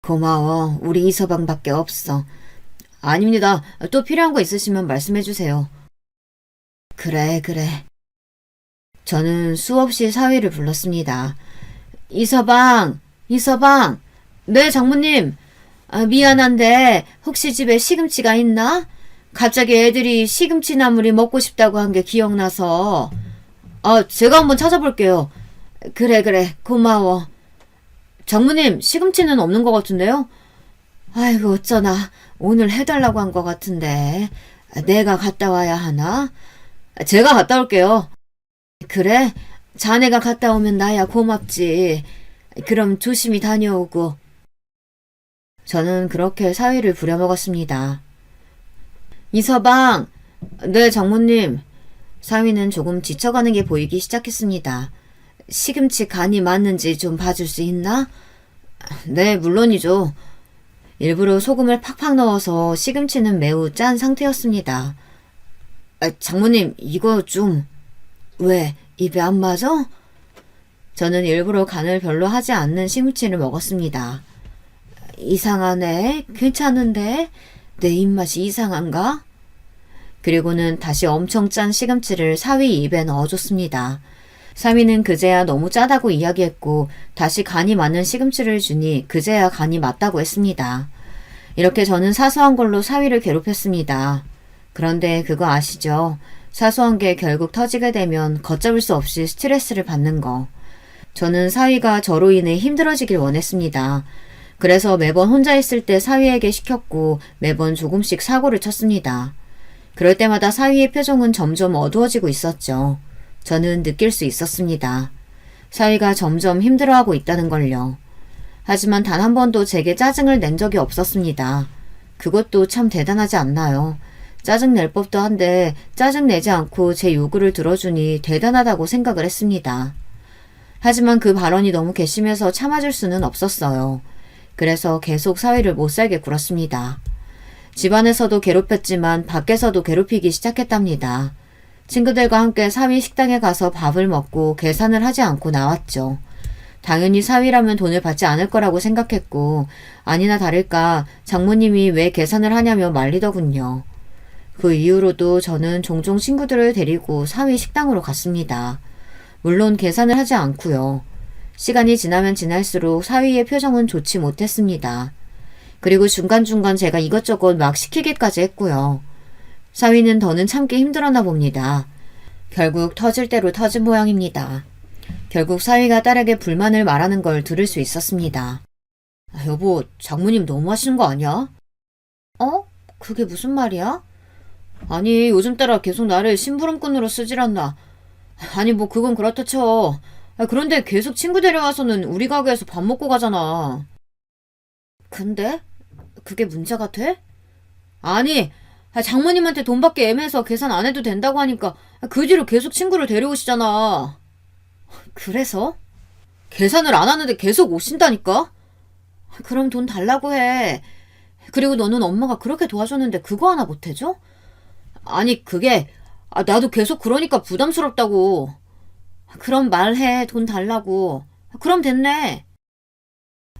고마워. 우리 이서방밖에 없어. 아닙니다. 또 필요한 거 있으시면 말씀해 주세요. 그래. 저는 수없이 사위를 불렀습니다. 이서방. 네, 장모님. 미안한데 혹시 집에 시금치가 있나? 갑자기 애들이 시금치 나물이 먹고 싶다고 한 게 기억나서. 제가 한번 찾아볼게요. 그래, 고마워. 장모님, 시금치는 없는 것 같은데요? 아이고, 어쩌나. 오늘 해달라고 한 것 같은데. 내가 갔다 와야 하나? 제가 갔다 올게요. 그래? 자네가 갔다 오면 나야 고맙지. 그럼 조심히 다녀오고. 저는 그렇게 사위를 부려먹었습니다. 이서방. 네, 장모님. 사위는 조금 지쳐가는 게 보이기 시작했습니다. 시금치 간이 맞는지 좀 봐줄 수 있나? 네, 물론이죠. 일부러 소금을 팍팍 넣어서 시금치는 매우 짠 상태였습니다. 장모님, 이거 좀... 왜, 입에 안 맞아? 저는 일부러 간을 별로 하지 않는 시금치를 먹었습니다. 이상하네. 괜찮은데? 내 입맛이 이상한가? 그리고는 다시 엄청 짠 시금치를 사위 입에 넣어줬습니다. 사위는 그제야 너무 짜다고 이야기했고 다시 간이 맞는 시금치를 주니 그제야 간이 맞다고 했습니다. 이렇게 저는 사소한 걸로 사위를 괴롭혔습니다. 그런데 그거 아시죠? 사소한 게 결국 터지게 되면 걷잡을 수 없이 스트레스를 받는 거. 저는 사위가 저로 인해 힘들어지길 원했습니다. 그래서 매번 혼자 있을 때 사위에게 시켰고 매번 조금씩 사고를 쳤습니다. 그럴 때마다 사위의 표정은 점점 어두워지고 있었죠. 저는 느낄 수 있었습니다. 사위가 점점 힘들어하고 있다는 걸요. 하지만 단 한 번도 제게 짜증을 낸 적이 없었습니다. 그것도 참 대단하지 않나요? 짜증 낼 법도 한데 짜증 내지 않고 제 요구를 들어주니 대단하다고 생각을 했습니다. 하지만 그 발언이 너무 괘씸해서 참아줄 수는 없었어요. 그래서 계속 사위를 못살게 굴었습니다. 집안에서도 괴롭혔지만 밖에서도 괴롭히기 시작했답니다. 친구들과 함께 사위 식당에 가서 밥을 먹고 계산을 하지 않고 나왔죠. 당연히 사위라면 돈을 받지 않을 거라고 생각했고 아니나 다를까 장모님이 왜 계산을 하냐며 말리더군요. 그 이후로도 저는 종종 친구들을 데리고 사위 식당으로 갔습니다. 물론 계산을 하지 않고요. 시간이 지나면 지날수록 사위의 표정은 좋지 못했습니다. 그리고 중간중간 제가 이것저것 막 시키기까지 했고요. 사위는 더는 참기 힘들었나 봅니다. 결국 터질 대로 터진 모양입니다. 결국 사위가 딸에게 불만을 말하는 걸 들을 수 있었습니다. 여보, 장모님 너무 하시는 거 아니야? 그게 무슨 말이야? 아니, 요즘 따라 계속 나를 심부름꾼으로 쓰질 않나. 아니, 뭐 그건 그렇다 쳐. 그런데 계속 친구 데려와서는 우리 가게에서 밥 먹고 가잖아. 근데? 그게 문제가 돼? 아니, 장모님한테 돈 받기 애매해서 계산 안 해도 된다고 하니까 그 뒤로 계속 친구를 데려오시잖아. 그래서? 계산을 안 하는데 계속 오신다니까? 그럼 돈 달라고 해. 그리고 너는 엄마가 그렇게 도와줬는데 그거 하나 못 해줘? 아니, 그게 나도 계속 그러니까 부담스럽다고. 그럼 말해. 돈 달라고. 그럼 됐네.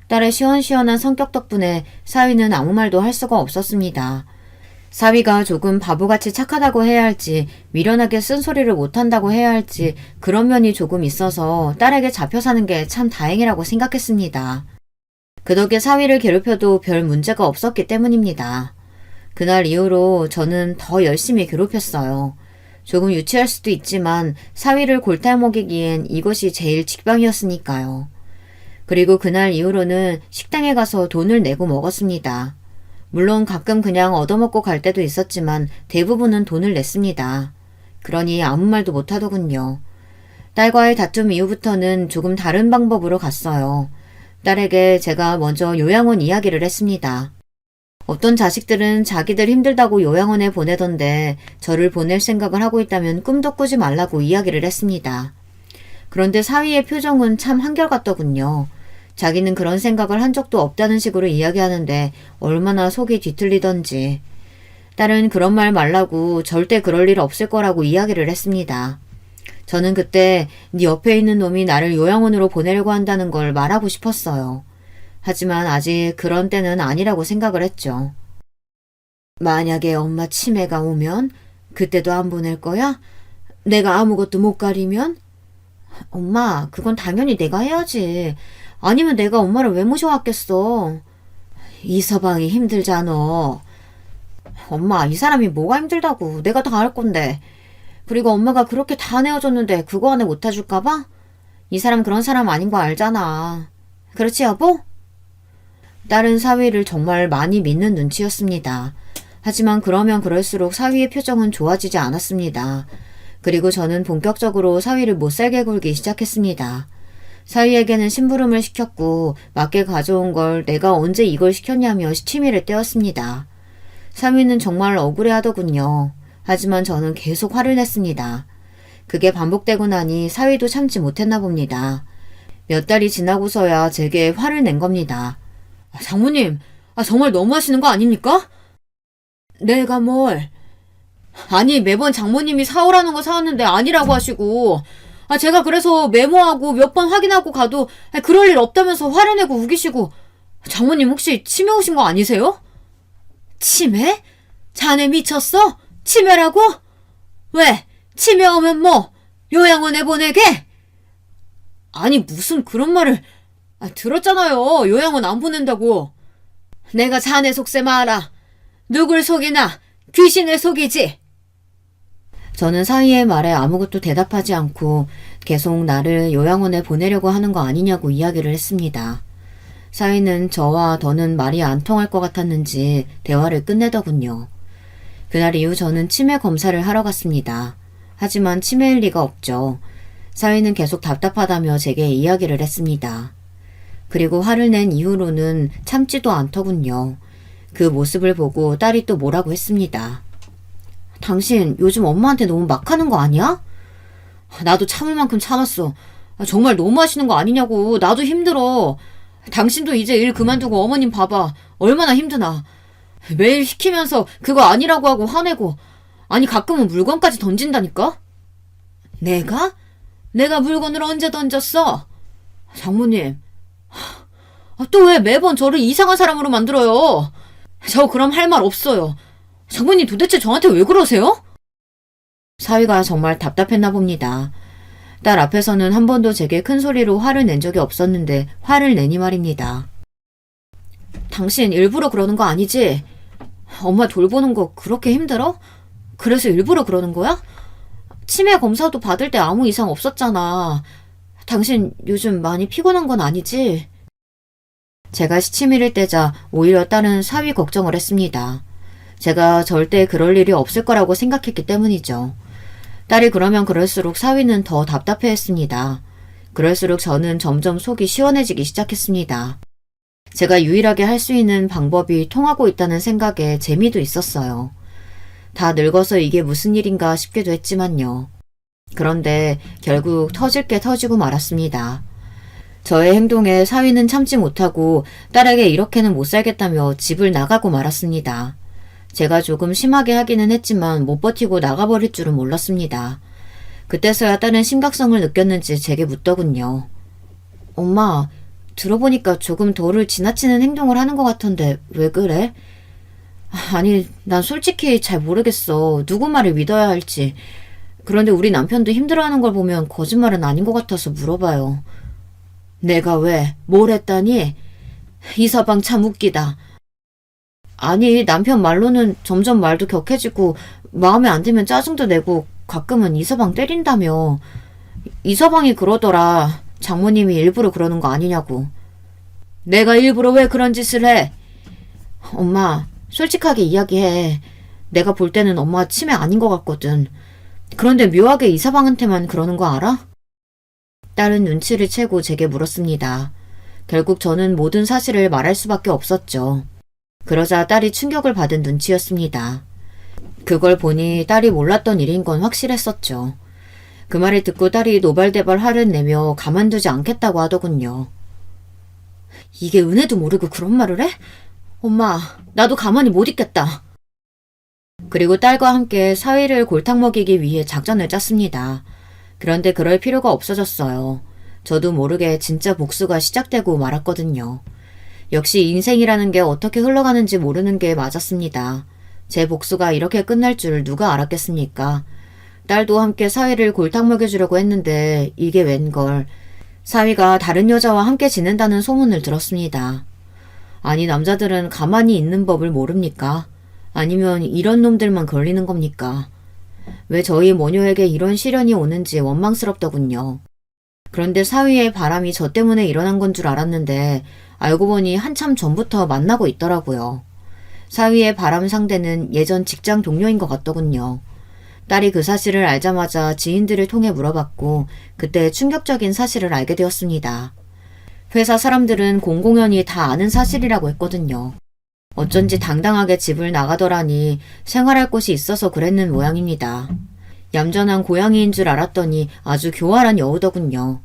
딸의 시원시원한 성격 덕분에 사위는 아무 말도 할 수가 없었습니다. 사위가 조금 바보같이 착하다고 해야 할지 미련하게 쓴소리를 못한다고 해야 할지 그런 면이 조금 있어서 딸에게 잡혀 사는 게 참 다행이라고 생각했습니다. 그 덕에 사위를 괴롭혀도 별 문제가 없었기 때문입니다. 그날 이후로 저는 더 열심히 괴롭혔어요. 조금 유치할 수도 있지만 사위를 골탕 먹이기엔 이것이 제일 직방이었으니까요. 그리고 그날 이후로는 식당에 가서 돈을 내고 먹었습니다. 물론 가끔 그냥 얻어먹고 갈 때도 있었지만 대부분은 돈을 냈습니다. 그러니 아무 말도 못하더군요. 딸과의 다툼 이후부터는 조금 다른 방법으로 갔어요. 딸에게 제가 먼저 요양원 이야기를 했습니다. 어떤 자식들은 자기들 힘들다고 요양원에 보내던데 저를 보낼 생각을 하고 있다면 꿈도 꾸지 말라고 이야기를 했습니다. 그런데 사위의 표정은 참 한결같더군요. 자기는 그런 생각을 한 적도 없다는 식으로 이야기하는데 얼마나 속이 뒤틀리던지. 딸은 그런 말 말라고 절대 그럴 일 없을 거라고 이야기를 했습니다. 저는 그때 네 옆에 있는 놈이 나를 요양원으로 보내려고 한다는 걸 말하고 싶었어요. 하지만 아직 그런 때는 아니라고 생각을 했죠. 만약에 엄마 치매가 오면 그때도 안 보낼 거야? 내가 아무것도 못 가리면? 엄마, 그건 당연히 내가 해야지. 아니면 내가 엄마를 왜 모셔왔겠어. 이서방이 힘들잖아. 엄마, 이 사람이 뭐가 힘들다고. 내가 다 할 건데. 그리고 엄마가 그렇게 다 내어줬는데 그거 안에 못 해줄까봐? 이 사람 그런 사람 아닌 거 알잖아. 그렇지, 여보? 딸은 사위를 정말 많이 믿는 눈치였습니다. 하지만 그러면 그럴수록 사위의 표정은 좋아지지 않았습니다. 그리고 저는 본격적으로 사위를 못살게 굴기 시작했습니다. 사위에게는 심부름을 시켰고 맞게 가져온 걸 내가 언제 이걸 시켰냐며 시치미를 떼었습니다. 사위는 정말 억울해하더군요. 하지만 저는 계속 화를 냈습니다. 그게 반복되고 나니 사위도 참지 못했나 봅니다. 몇 달이 지나고서야 제게 화를 낸 겁니다. 장모님, 정말 너무하시는 거 아닙니까? 내가 뭘? 아니, 매번 장모님이 사오라는 거 사왔는데 아니라고 하시고, 제가 그래서 메모하고 몇 번 확인하고 가도 그럴 일 없다면서 화를 내고 우기시고, 장모님 혹시 치매 오신 거 아니세요? 치매? 자네 미쳤어? 치매라고? 왜? 치매 오면 뭐? 요양원에 보내게? 아니, 무슨 그런 말을. 들었잖아요. 요양원 안 보낸다고. 내가 자네 속셈 알아. 누굴 속이나 귀신을 속이지. 저는 사위의 말에 아무것도 대답하지 않고 계속 나를 요양원에 보내려고 하는 거 아니냐고 이야기를 했습니다. 사위는 저와 더는 말이 안 통할 것 같았는지 대화를 끝내더군요. 그날 이후 저는 치매 검사를 하러 갔습니다. 하지만 치매일 리가 없죠. 사위는 계속 답답하다며 제게 이야기를 했습니다. 그리고 화를 낸 이후로는 참지도 않더군요. 그 모습을 보고 딸이 또 뭐라고 했습니다. 당신 요즘 엄마한테 너무 막 하는 거 아니야? 나도 참을 만큼 참았어. 정말 너무 하시는 거 아니냐고. 나도 힘들어. 당신도 이제 일 그만두고 어머님 봐봐. 얼마나 힘드나. 매일 시키면서 그거 아니라고 하고 화내고. 아니 가끔은 물건까지 던진다니까? 내가? 내가 물건을 언제 던졌어? 장모님. 또 왜 매번 저를 이상한 사람으로 만들어요? 저 그럼 할 말 없어요. 장모님 도대체 저한테 왜 그러세요? 사위가 정말 답답했나 봅니다. 딸 앞에서는 한 번도 제게 큰 소리로 화를 낸 적이 없었는데 화를 내니 말입니다. 당신 일부러 그러는 거 아니지? 엄마 돌보는 거 그렇게 힘들어? 그래서 일부러 그러는 거야? 치매 검사도 받을 때 아무 이상 없었잖아. 당신 요즘 많이 피곤한 건 아니지? 제가 시치미를 떼자 오히려 딸은 사위 걱정을 했습니다. 제가 절대 그럴 일이 없을 거라고 생각했기 때문이죠. 딸이 그러면 그럴수록 사위는 더 답답해했습니다. 그럴수록 저는 점점 속이 시원해지기 시작했습니다. 제가 유일하게 할 수 있는 방법이 통하고 있다는 생각에 재미도 있었어요. 다 늙어서 이게 무슨 일인가 싶기도 했지만요. 그런데 결국 터질 게 터지고 말았습니다. 저의 행동에 사위는 참지 못하고 딸에게 이렇게는 못 살겠다며 집을 나가고 말았습니다. 제가 조금 심하게 하기는 했지만 못 버티고 나가버릴 줄은 몰랐습니다. 그때서야 딸은 심각성을 느꼈는지 제게 묻더군요. 엄마, 들어보니까 조금 도를 지나치는 행동을 하는 것 같던데 왜 그래? 아니, 난 솔직히 잘 모르겠어. 누구 말을 믿어야 할지. 그런데 우리 남편도 힘들어하는 걸 보면 거짓말은 아닌 것 같아서 물어봐요. 내가 왜? 뭘 했다니? 이서방 참 웃기다. 아니, 남편 말로는 점점 말도 격해지고 마음에 안 들면 짜증도 내고 가끔은 이서방 때린다며. 이서방이 그러더라. 장모님이 일부러 그러는 거 아니냐고. 내가 일부러 왜 그런 짓을 해? 엄마, 솔직하게 이야기해. 내가 볼 때는 엄마가 치매 아닌 것 같거든. 그런데 묘하게 이서방한테만 그러는 거 알아? 딸은 눈치를 채고 제게 물었습니다. 결국 저는 모든 사실을 말할 수밖에 없었죠. 그러자 딸이 충격을 받은 눈치였습니다. 그걸 보니 딸이 몰랐던 일인 건 확실했었죠. 그 말을 듣고 딸이 노발대발 화를 내며 가만두지 않겠다고 하더군요. 이게 은혜도 모르고 그런 말을 해? 엄마, 나도 가만히 못 있겠다. 그리고 딸과 함께 사위를 골탕 먹이기 위해 작전을 짰습니다. 그런데 그럴 필요가 없어졌어요. 저도 모르게 진짜 복수가 시작되고 말았거든요. 역시 인생이라는 게 어떻게 흘러가는지 모르는 게 맞았습니다. 제 복수가 이렇게 끝날 줄 누가 알았겠습니까? 딸도 함께 사위를 골탕 먹여주려고 했는데 이게 웬걸. 사위가 다른 여자와 함께 지낸다는 소문을 들었습니다. 아니 남자들은 가만히 있는 법을 모릅니까? 아니면 이런 놈들만 걸리는 겁니까? 왜 저희 모녀에게 이런 시련이 오는지 원망스럽더군요. 그런데 사위의 바람이 저 때문에 일어난 건 줄 알았는데 알고 보니 한참 전부터 만나고 있더라고요. 사위의 바람 상대는 예전 직장 동료인 것 같더군요. 딸이 그 사실을 알자마자 지인들을 통해 물어봤고 그때 충격적인 사실을 알게 되었습니다. 회사 사람들은 공공연히 다 아는 사실이라고 했거든요. 어쩐지 당당하게 집을 나가더라니 생활할 곳이 있어서 그랬는 모양입니다. 얌전한 고양이인 줄 알았더니 아주 교활한 여우더군요.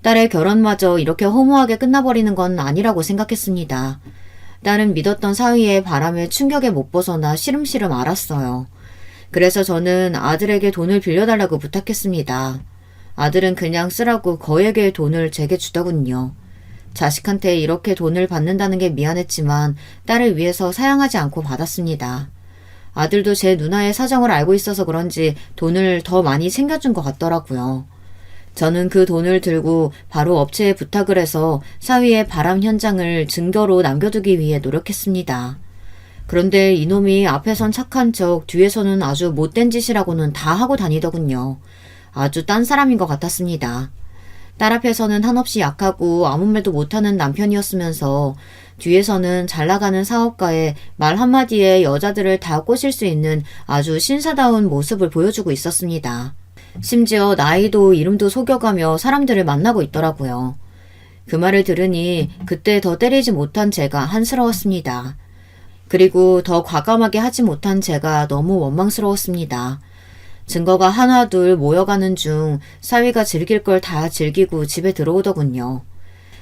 딸의 결혼마저 이렇게 허무하게 끝나버리는 건 아니라고 생각했습니다. 딸은 믿었던 사위의 바람에 충격에 못 벗어나 시름시름 앓았어요. 그래서 저는 아들에게 돈을 빌려달라고 부탁했습니다. 아들은 그냥 쓰라고 거액의 돈을 제게 주더군요. 자식한테 이렇게 돈을 받는다는 게 미안했지만 딸을 위해서 사양하지 않고 받았습니다. 아들도 제 누나의 사정을 알고 있어서 그런지 돈을 더 많이 챙겨준 것 같더라고요. 저는 그 돈을 들고 바로 업체에 부탁을 해서 사위의 바람 현장을 증거로 남겨두기 위해 노력했습니다. 그런데 이놈이 앞에선 착한 척 뒤에서는 아주 못된 짓이라고는 다 하고 다니더군요. 아주 딴 사람인 것 같았습니다. 딸 앞에서는 한없이 약하고 아무 말도 못하는 남편이었으면서 뒤에서는 잘나가는 사업가에 말 한마디에 여자들을 다 꼬실 수 있는 아주 신사다운 모습을 보여주고 있었습니다. 심지어 나이도 이름도 속여가며 사람들을 만나고 있더라고요. 그 말을 들으니 그때 더 때리지 못한 제가 한스러웠습니다. 그리고 더 과감하게 하지 못한 제가 너무 원망스러웠습니다. 증거가 하나 둘 모여가는 중 사위가 즐길 걸 다 즐기고 집에 들어오더군요.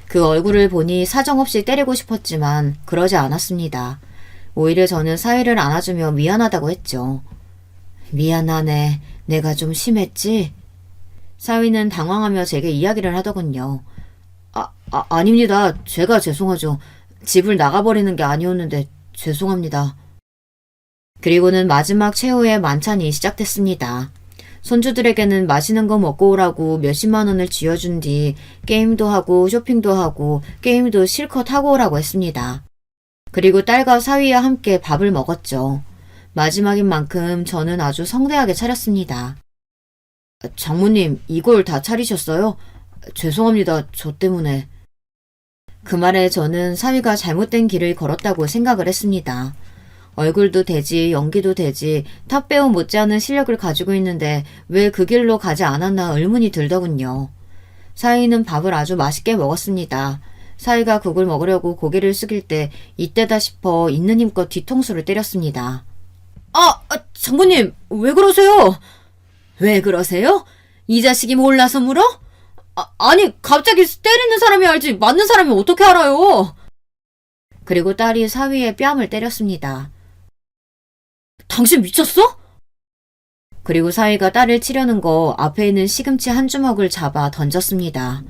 그 얼굴을 보니 사정없이 때리고 싶었지만 그러지 않았습니다. 오히려 저는 사위를 안아주며 미안하다고 했죠. 미안하네. 내가 좀 심했지? 사위는 당황하며 제게 이야기를 하더군요. 아닙니다. 제가 죄송하죠. 집을 나가버리는 게 아니었는데 죄송합니다. 그리고는 마지막 최후의 만찬이 시작됐습니다. 손주들에게는 맛있는 거 먹고 오라고 몇십만 원을 쥐어준 뒤 게임도 하고 쇼핑도 하고 게임도 실컷 하고 오라고 했습니다. 그리고 딸과 사위와 함께 밥을 먹었죠. 마지막인 만큼 저는 아주 성대하게 차렸습니다. 장모님, 이걸 다 차리셨어요? 죄송합니다. 저 때문에. 그 말에 저는 사위가 잘못된 길을 걸었다고 생각을 했습니다. 얼굴도 되지 연기도 되지 탑배우 못지않은 실력을 가지고 있는데 왜 그 길로 가지 않았나 의문이 들더군요. 사위는 밥을 아주 맛있게 먹었습니다. 사위가 국을 먹으려고 고개를 숙일 때 이때다 싶어 있는 힘껏 뒤통수를 때렸습니다. 장모님 왜 그러세요? 왜 그러세요? 이 자식이 몰라서 물어? 아니 갑자기 때리는 사람이 알지 맞는 사람이 어떻게 알아요? 그리고 딸이 사위의 뺨을 때렸습니다. 당신 미쳤어? 그리고 사위가 딸을 치려는 거 앞에 있는 시금치 한 주먹을 잡아 던졌습니다.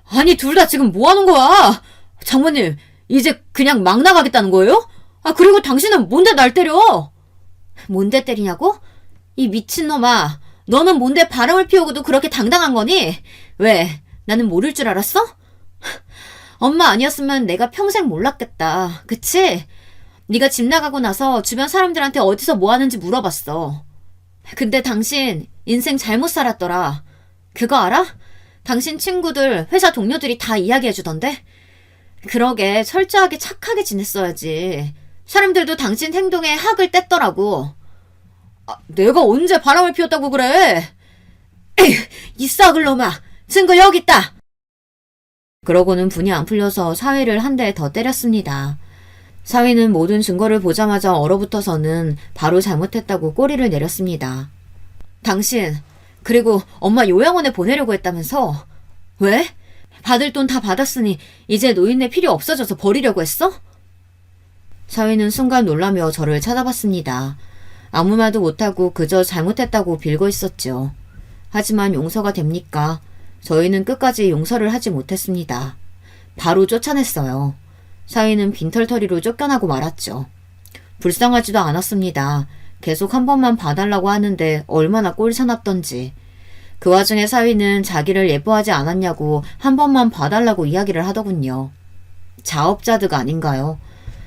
아니 둘 다 지금 뭐 하는 거야? 장모님 이제 그냥 막 나가겠다는 거예요? 그리고 당신은 뭔데 날 때려? 뭔데 때리냐고? 이 미친놈아 너는 뭔데 바람을 피우고도 그렇게 당당한 거니? 왜? 나는 모를 줄 알았어? 엄마 아니었으면 내가 평생 몰랐겠다. 그치? 네가 집 나가고 나서 주변 사람들한테 어디서 뭐 하는지 물어봤어. 근데 당신 인생 잘못 살았더라. 그거 알아? 당신 친구들, 회사 동료들이 다 이야기해주던데? 그러게 철저하게 착하게 지냈어야지. 사람들도 당신 행동에 학을 뗐더라고. 내가 언제 바람을 피웠다고 그래? 에휴, 이 썩을 놈아. 증거 여기 있다. 그러고는 분이 안 풀려서 사위를 한 대 더 때렸습니다. 사위는 모든 증거를 보자마자 얼어붙어서는 바로 잘못했다고 꼬리를 내렸습니다. 당신, 그리고 엄마 요양원에 보내려고 했다면서? 왜? 받을 돈 다 받았으니 이제 노인네 필요 없어져서 버리려고 했어? 사위는 순간 놀라며 저를 쳐다봤습니다. 아무 말도 못하고 그저 잘못했다고 빌고 있었죠. 하지만 용서가 됩니까? 저희는 끝까지 용서를 하지 못했습니다. 바로 쫓아냈어요. 사위는 빈털터리로 쫓겨나고 말았죠. 불쌍하지도 않았습니다. 계속 한 번만 봐달라고 하는데 얼마나 꼴사납던지. 그 와중에 사위는 자기를 예뻐하지 않았냐고 한 번만 봐달라고 이야기를 하더군요. 자업자득 아닌가요?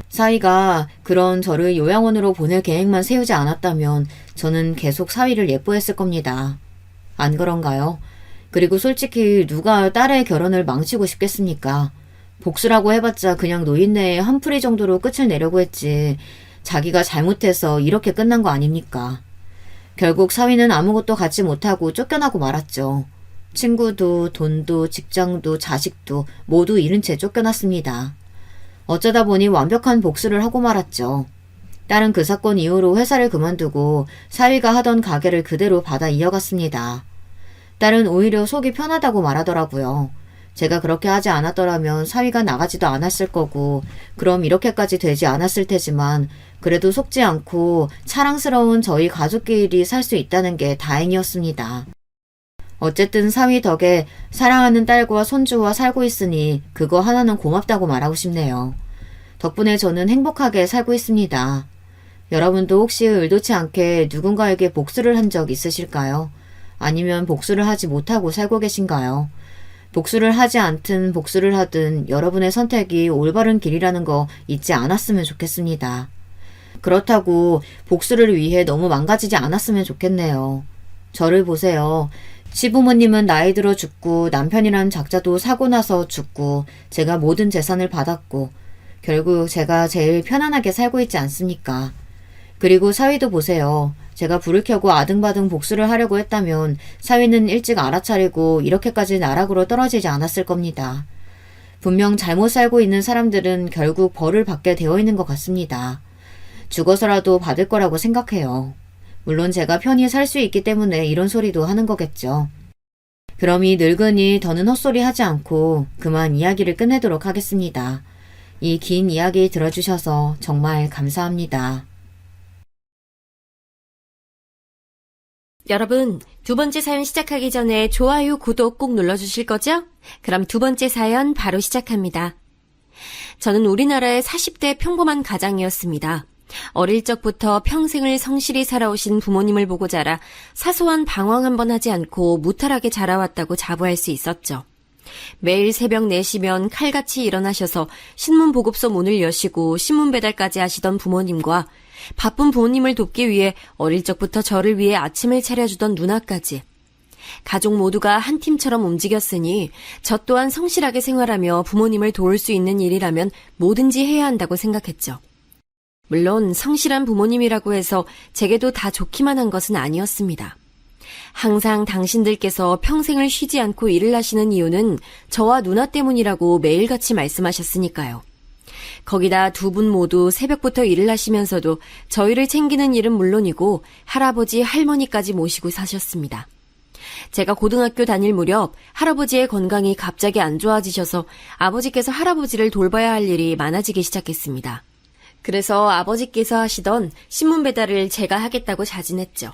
사위가 그런 저를 요양원으로 보낼 계획만 세우지 않았다면 저는 계속 사위를 예뻐했을 겁니다. 안 그런가요? 그리고 솔직히 누가 딸의 결혼을 망치고 싶겠습니까? 복수라고 해봤자 그냥 노인네의 한풀이 정도로 끝을 내려고 했지 자기가 잘못해서 이렇게 끝난 거 아닙니까? 결국 사위는 아무것도 갖지 못하고 쫓겨나고 말았죠. 친구도 돈도 직장도 자식도 모두 잃은 채 쫓겨났습니다. 어쩌다 보니 완벽한 복수를 하고 말았죠. 딸은 그 사건 이후로 회사를 그만두고 사위가 하던 가게를 그대로 받아 이어갔습니다. 딸은 오히려 속이 편하다고 말하더라고요. 제가 그렇게 하지 않았더라면 사위가 나가지도 않았을 거고 그럼 이렇게까지 되지 않았을 테지만 그래도 속지 않고 사랑스러운 저희 가족끼리 살 수 있다는 게 다행이었습니다. 어쨌든 사위 덕에 사랑하는 딸과 손주와 살고 있으니 그거 하나는 고맙다고 말하고 싶네요. 덕분에 저는 행복하게 살고 있습니다. 여러분도 혹시 의도치 않게 누군가에게 복수를 한 적 있으실까요? 아니면 복수를 하지 못하고 살고 계신가요? 복수를 하지 않든 복수를 하든 여러분의 선택이 올바른 길이라는 거 잊지 않았으면 좋겠습니다. 그렇다고 복수를 위해 너무 망가지지 않았으면 좋겠네요. 저를 보세요. 시부모님은 나이 들어 죽고 남편이란 작자도 사고 나서 죽고 제가 모든 재산을 받았고 결국 제가 제일 편안하게 살고 있지 않습니까? 그리고 사위도 보세요. 제가 불을 켜고 아등바등 복수를 하려고 했다면 사위는 일찍 알아차리고 이렇게까지 나락으로 떨어지지 않았을 겁니다. 분명 잘못 살고 있는 사람들은 결국 벌을 받게 되어 있는 것 같습니다. 죽어서라도 받을 거라고 생각해요. 물론 제가 편히 살 수 있기 때문에 이런 소리도 하는 거겠죠. 그럼 이 늙은이 더는 헛소리 하지 않고 그만 이야기를 끝내도록 하겠습니다. 이 긴 이야기 들어주셔서 정말 감사합니다. 여러분, 두 번째 사연 시작하기 전에 좋아요, 구독 꼭 눌러주실 거죠? 그럼 두 번째 사연 바로 시작합니다. 저는 우리나라의 40대 평범한 가장이었습니다. 어릴 적부터 평생을 성실히 살아오신 부모님을 보고 자라 사소한 방황 한 번 하지 않고 무탈하게 자라왔다고 자부할 수 있었죠. 매일 새벽 4시면 칼같이 일어나셔서 신문 보급소 문을 여시고 신문 배달까지 하시던 부모님과 바쁜 부모님을 돕기 위해 어릴 적부터 저를 위해 아침을 차려주던 누나까지 가족 모두가 한 팀처럼 움직였으니 저 또한 성실하게 생활하며 부모님을 도울 수 있는 일이라면 뭐든지 해야 한다고 생각했죠. 물론 성실한 부모님이라고 해서 제게도 다 좋기만 한 것은 아니었습니다. 항상 당신들께서 평생을 쉬지 않고 일을 하시는 이유는 저와 누나 때문이라고 매일같이 말씀하셨으니까요. 거기다 두 분 모두 새벽부터 일을 하시면서도 저희를 챙기는 일은 물론이고 할아버지, 할머니까지 모시고 사셨습니다. 제가 고등학교 다닐 무렵 할아버지의 건강이 갑자기 안 좋아지셔서 아버지께서 할아버지를 돌봐야 할 일이 많아지기 시작했습니다. 그래서 아버지께서 하시던 신문 배달을 제가 하겠다고 자진했죠.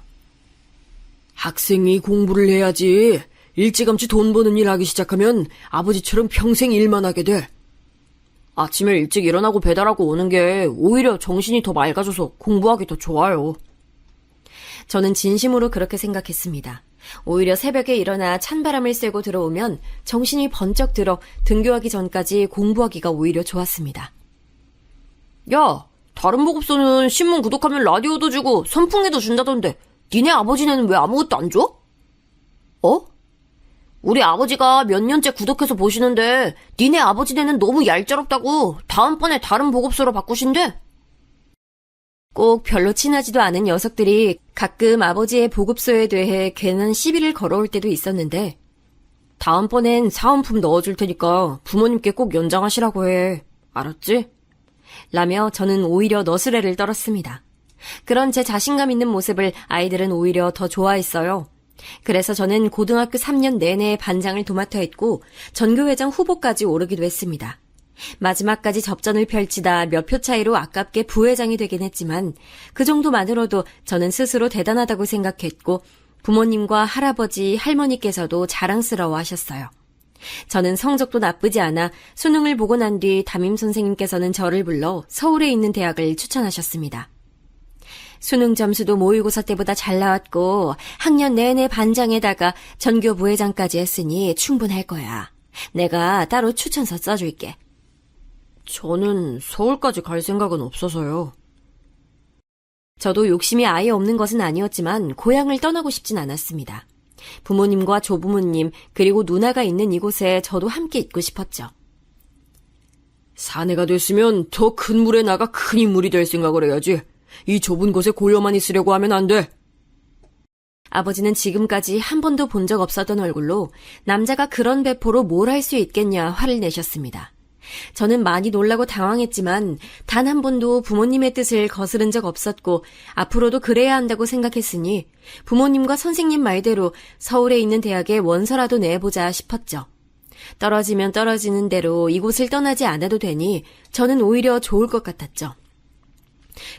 학생이 공부를 해야지. 일찌감치 돈 버는 일 하기 시작하면 아버지처럼 평생 일만 하게 돼. 아침에 일찍 일어나고 배달하고 오는 게 오히려 정신이 더 맑아져서 공부하기 더 좋아요. 저는 진심으로 그렇게 생각했습니다. 오히려 새벽에 일어나 찬바람을 쐬고 들어오면 정신이 번쩍 들어 등교하기 전까지 공부하기가 오히려 좋았습니다. 야, 다른 보급소는 신문 구독하면 라디오도 주고 선풍기도 준다던데 니네 아버지네는 왜 아무것도 안 줘? 어? 우리 아버지가 몇 년째 구독해서 보시는데 니네 아버지네는 너무 얄짤없다고 다음번에 다른 보급소로 바꾸신대. 꼭 별로 친하지도 않은 녀석들이 가끔 아버지의 보급소에 대해 괜한 시비를 걸어올 때도 있었는데 다음번엔 사은품 넣어줄 테니까 부모님께 꼭 연장하시라고 해. 알았지? 라며 저는 오히려 너스레를 떨었습니다. 그런 제 자신감 있는 모습을 아이들은 오히려 더 좋아했어요. 그래서 저는 고등학교 3년 내내 반장을 도맡아 했고 전교회장 후보까지 오르기도 했습니다. 마지막까지 접전을 펼치다 몇 표 차이로 아깝게 부회장이 되긴 했지만 그 정도만으로도 저는 스스로 대단하다고 생각했고 부모님과 할아버지, 할머니께서도 자랑스러워 하셨어요. 저는 성적도 나쁘지 않아 수능을 보고 난 뒤 담임 선생님께서는 저를 불러 서울에 있는 대학을 추천하셨습니다. 수능 점수도 모의고사 때보다 잘 나왔고 학년 내내 반장에다가 전교 부회장까지 했으니 충분할 거야. 내가 따로 추천서 써줄게. 저는 서울까지 갈 생각은 없어서요. 저도 욕심이 아예 없는 것은 아니었지만 고향을 떠나고 싶진 않았습니다. 부모님과 조부모님 그리고 누나가 있는 이곳에 저도 함께 있고 싶었죠. 사내가 됐으면 더 큰 물에 나가 큰 인물이 될 생각을 해야지. 이 좁은 곳에 고여만 있으려고 하면 안 돼. 아버지는 지금까지 한 번도 본 적 없었던 얼굴로 남자가 그런 배포로 뭘 할 수 있겠냐 화를 내셨습니다. 저는 많이 놀라고 당황했지만 단 한 번도 부모님의 뜻을 거스른 적 없었고 앞으로도 그래야 한다고 생각했으니 부모님과 선생님 말대로 서울에 있는 대학에 원서라도 내보자 싶었죠. 떨어지면 떨어지는 대로 이곳을 떠나지 않아도 되니 저는 오히려 좋을 것 같았죠.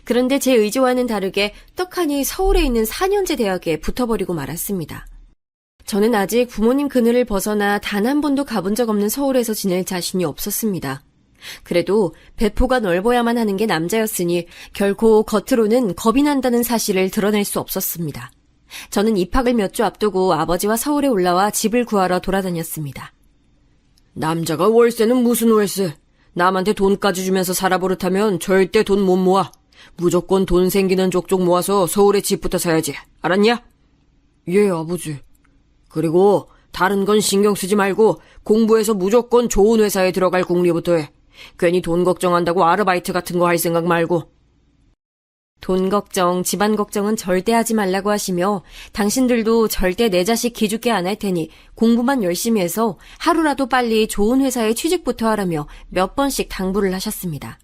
그런데 제 의지와는 다르게 떡하니 서울에 있는 4년제 대학에 붙어버리고 말았습니다. 저는 아직 부모님 그늘을 벗어나 단 한 번도 가본 적 없는 서울에서 지낼 자신이 없었습니다. 그래도 배포가 넓어야만 하는 게 남자였으니 결코 겉으로는 겁이 난다는 사실을 드러낼 수 없었습니다. 저는 입학을 몇 주 앞두고 아버지와 서울에 올라와 집을 구하러 돌아다녔습니다. 남자가 월세는 무슨 월세? 남한테 돈까지 주면서 살아버릇하면 절대 돈 못 모아. 무조건 돈 생기는 족족 모아서 서울에 집부터 사야지. 알았냐? 예, 아버지. 그리고 다른 건 신경 쓰지 말고 공부해서 무조건 좋은 회사에 들어갈 궁리부터 해. 괜히 돈 걱정한다고 아르바이트 같은 거 할 생각 말고. 돈 걱정, 집안 걱정은 절대 하지 말라고 하시며 당신들도 절대 내 자식 기죽게 안 할 테니 공부만 열심히 해서 하루라도 빨리 좋은 회사에 취직부터 하라며 몇 번씩 당부를 하셨습니다.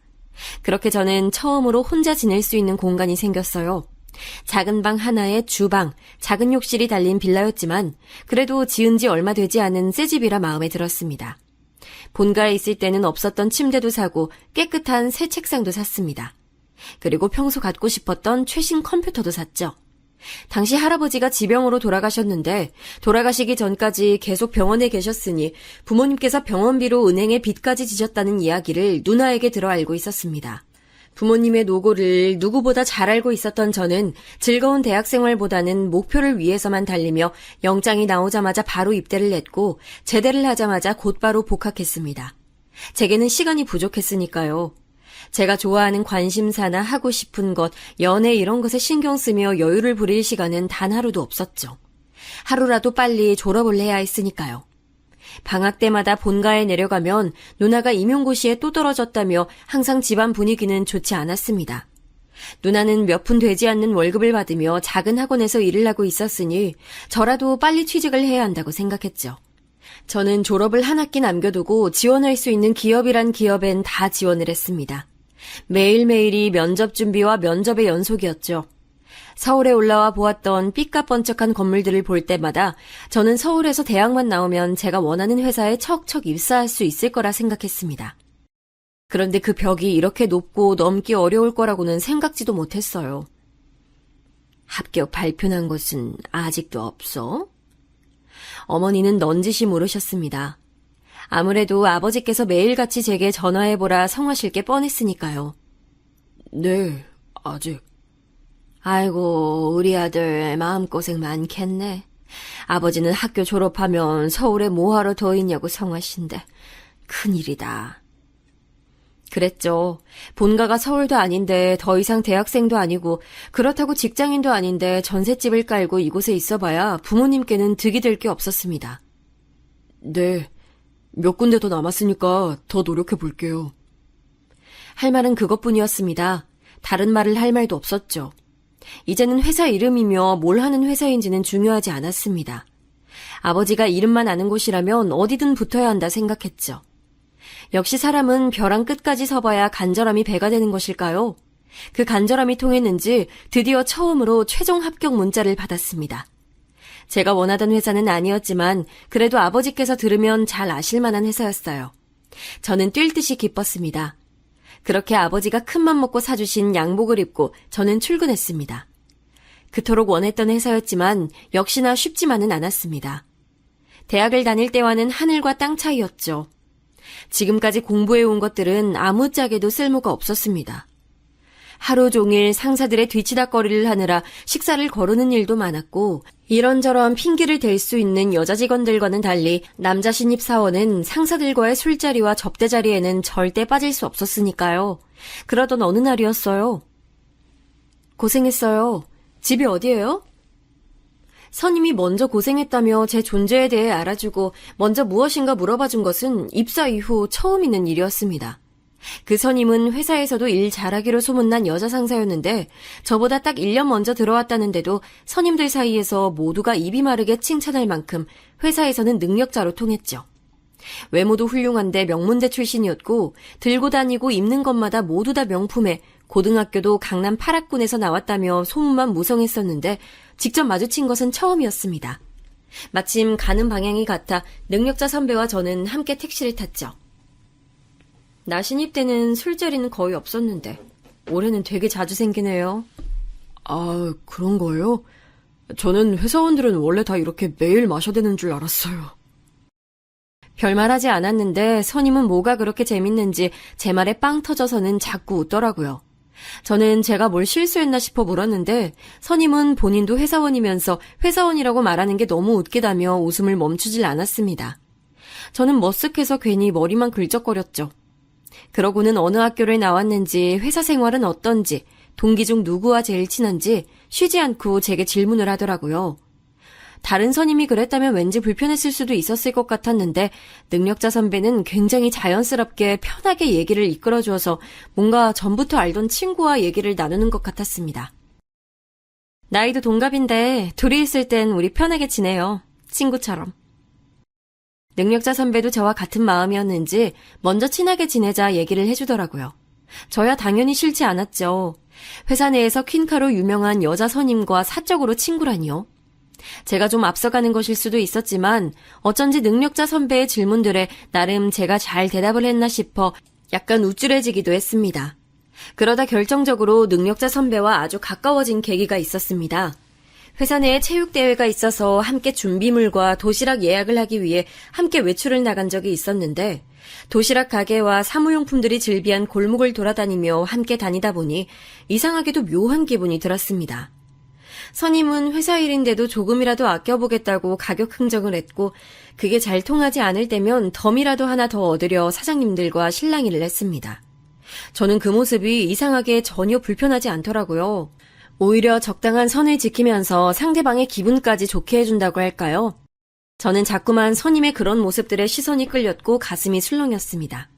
그렇게 저는 처음으로 혼자 지낼 수 있는 공간이 생겼어요. 작은 방 하나에 주방, 작은 욕실이 달린 빌라였지만 그래도 지은 지 얼마 되지 않은 새 집이라 마음에 들었습니다. 본가에 있을 때는 없었던 침대도 사고 깨끗한 새 책상도 샀습니다. 그리고 평소 갖고 싶었던 최신 컴퓨터도 샀죠. 당시 할아버지가 지병으로 돌아가셨는데 돌아가시기 전까지 계속 병원에 계셨으니 부모님께서 병원비로 은행에 빚까지 지셨다는 이야기를 누나에게 들어 알고 있었습니다. 부모님의 노고를 누구보다 잘 알고 있었던 저는 즐거운 대학생활보다는 목표를 위해서만 달리며 영장이 나오자마자 바로 입대를 냈고 제대를 하자마자 곧바로 복학했습니다. 제게는 시간이 부족했으니까요. 제가 좋아하는 관심사나 하고 싶은 것, 연애 이런 것에 신경 쓰며 여유를 부릴 시간은 단 하루도 없었죠. 하루라도 빨리 졸업을 해야 했으니까요. 방학 때마다 본가에 내려가면 누나가 임용고시에 또 떨어졌다며 항상 집안 분위기는 좋지 않았습니다. 누나는 몇 푼 되지 않는 월급을 받으며 작은 학원에서 일을 하고 있었으니 저라도 빨리 취직을 해야 한다고 생각했죠. 저는 졸업을 한 학기 남겨두고 지원할 수 있는 기업이란 기업엔 다 지원을 했습니다. 매일매일이 면접 준비와 면접의 연속이었죠. 서울에 올라와 보았던 삐까뻔쩍한 건물들을 볼 때마다 저는 서울에서 대학만 나오면 제가 원하는 회사에 척척 입사할 수 있을 거라 생각했습니다. 그런데 그 벽이 이렇게 높고 넘기 어려울 거라고는 생각지도 못했어요. 합격 발표난 것은 아직도 없어? 어머니는 넌지시 물으셨습니다. 아무래도 아버지께서 매일같이 제게 전화해보라 성하실 게 뻔했으니까요. 네, 아직. 아이고, 우리 아들 마음고생 많겠네. 아버지는 학교 졸업하면 서울에 뭐하러 더 있냐고 성하신대. 큰일이다. 그랬죠. 본가가 서울도 아닌데 더 이상 대학생도 아니고 그렇다고 직장인도 아닌데 전셋집을 깔고 이곳에 있어봐야 부모님께는 득이 될 게 없었습니다. 네, 몇 군데 더 남았으니까 더 노력해 볼게요. 할 말은 그것뿐이었습니다. 다른 말을 할 말도 없었죠. 이제는 회사 이름이며 뭘 하는 회사인지는 중요하지 않았습니다. 아버지가 이름만 아는 곳이라면 어디든 붙어야 한다 생각했죠. 역시 사람은 벼랑 끝까지 서봐야 간절함이 배가 되는 것일까요? 그 간절함이 통했는지 드디어 처음으로 최종 합격 문자를 받았습니다. 제가 원하던 회사는 아니었지만 그래도 아버지께서 들으면 잘 아실 만한 회사였어요. 저는 뛸 듯이 기뻤습니다. 그렇게 아버지가 큰맘 먹고 사주신 양복을 입고 저는 출근했습니다. 그토록 원했던 회사였지만 역시나 쉽지만은 않았습니다. 대학을 다닐 때와는 하늘과 땅 차이였죠. 지금까지 공부해온 것들은 아무짝에도 쓸모가 없었습니다. 하루 종일 상사들의 뒤치다꺼리를 하느라 식사를 거르는 일도 많았고 이런저런 핑계를 댈 수 있는 여자 직원들과는 달리 남자 신입사원은 상사들과의 술자리와 접대자리에는 절대 빠질 수 없었으니까요. 그러던 어느 날이었어요. 고생했어요. 집이 어디예요? 선임이 먼저 고생했다며 제 존재에 대해 알아주고 먼저 무엇인가 물어봐준 것은 입사 이후 처음 있는 일이었습니다. 그 선임은 회사에서도 일 잘하기로 소문난 여자 상사였는데 저보다 딱 1년 먼저 들어왔다는데도 선임들 사이에서 모두가 입이 마르게 칭찬할 만큼 회사에서는 능력자로 통했죠. 외모도 훌륭한데 명문대 출신이었고 들고 다니고 입는 것마다 모두 다 명품에 고등학교도 강남 8학군에서 나왔다며 소문만 무성했었는데 직접 마주친 것은 처음이었습니다. 마침 가는 방향이 같아 능력자 선배와 저는 함께 택시를 탔죠. 나 신입 때는 술자리는 거의 없었는데 올해는 되게 자주 생기네요. 아, 그런 거예요? 저는 회사원들은 원래 다 이렇게 매일 마셔대는 줄 알았어요. 별말하지 않았는데 선임은 뭐가 그렇게 재밌는지 제 말에 빵 터져서는 자꾸 웃더라고요. 저는 제가 뭘 실수했나 싶어 물었는데 선임은 본인도 회사원이면서 회사원이라고 말하는 게 너무 웃기다며 웃음을 멈추질 않았습니다. 저는 머쓱해서 괜히 머리만 긁적거렸죠. 그러고는 어느 학교를 나왔는지 회사 생활은 어떤지 동기 중 누구와 제일 친한지 쉬지 않고 제게 질문을 하더라고요. 다른 선임이 그랬다면 왠지 불편했을 수도 있었을 것 같았는데 능력자 선배는 굉장히 자연스럽게 편하게 얘기를 이끌어주어서 뭔가 전부터 알던 친구와 얘기를 나누는 것 같았습니다. 나이도 동갑인데 둘이 있을 땐 우리 편하게 지내요. 친구처럼. 능력자 선배도 저와 같은 마음이었는지 먼저 친하게 지내자 얘기를 해주더라고요. 저야 당연히 싫지 않았죠. 회사 내에서 퀸카로 유명한 여자 선임과 사적으로 친구라니요. 제가 좀 앞서가는 것일 수도 있었지만 어쩐지 능력자 선배의 질문들에 나름 제가 잘 대답을 했나 싶어 약간 우쭐해지기도 했습니다. 그러다 결정적으로 능력자 선배와 아주 가까워진 계기가 있었습니다. 회사 내에 체육대회가 있어서 함께 준비물과 도시락 예약을 하기 위해 함께 외출을 나간 적이 있었는데 도시락 가게와 사무용품들이 즐비한 골목을 돌아다니며 함께 다니다 보니 이상하게도 묘한 기분이 들었습니다. 선임은 회사 일인데도 조금이라도 아껴보겠다고 가격 흥정을 했고 그게 잘 통하지 않을 때면 덤이라도 하나 더 얻으려 사장님들과 실랑이를 했습니다. 저는 그 모습이 이상하게 전혀 불편하지 않더라고요. 오히려 적당한 선을 지키면서 상대방의 기분까지 좋게 해준다고 할까요? 저는 자꾸만 선임의 그런 모습들에 시선이 끌렸고 가슴이 술렁였습니다.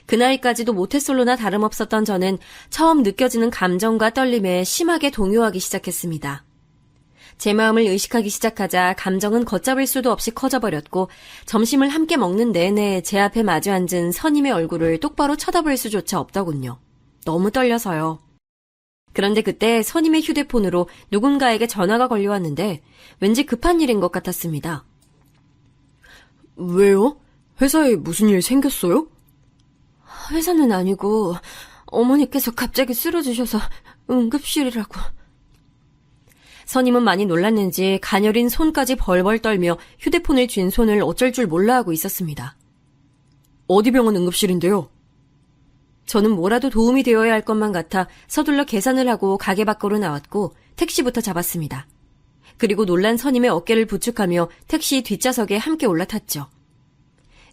그 나이까지도 모태솔로나 다름없었던 저는 처음 느껴지는 감정과 떨림에 심하게 동요하기 시작했습니다. 제 마음을 의식하기 시작하자 감정은 걷잡을 수도 없이 커져버렸고 점심을 함께 먹는 내내 제 앞에 마주 앉은 선임의 얼굴을 똑바로 쳐다볼 수조차 없더군요. 너무 떨려서요. 그런데 그때 선임의 휴대폰으로 누군가에게 전화가 걸려왔는데 왠지 급한 일인 것 같았습니다. 왜요? 회사에 무슨 일 생겼어요? 회사는 아니고 어머니께서 갑자기 쓰러지셔서 응급실이라고. 선임은 많이 놀랐는지 가녀린 손까지 벌벌 떨며 휴대폰을 쥔 손을 어쩔 줄 몰라 하고 있었습니다. 어디 병원 응급실인데요? 저는 뭐라도 도움이 되어야 할 것만 같아 서둘러 계산을 하고 가게 밖으로 나왔고 택시부터 잡았습니다. 그리고 놀란 선임의 어깨를 부축하며 택시 뒷좌석에 함께 올라탔죠.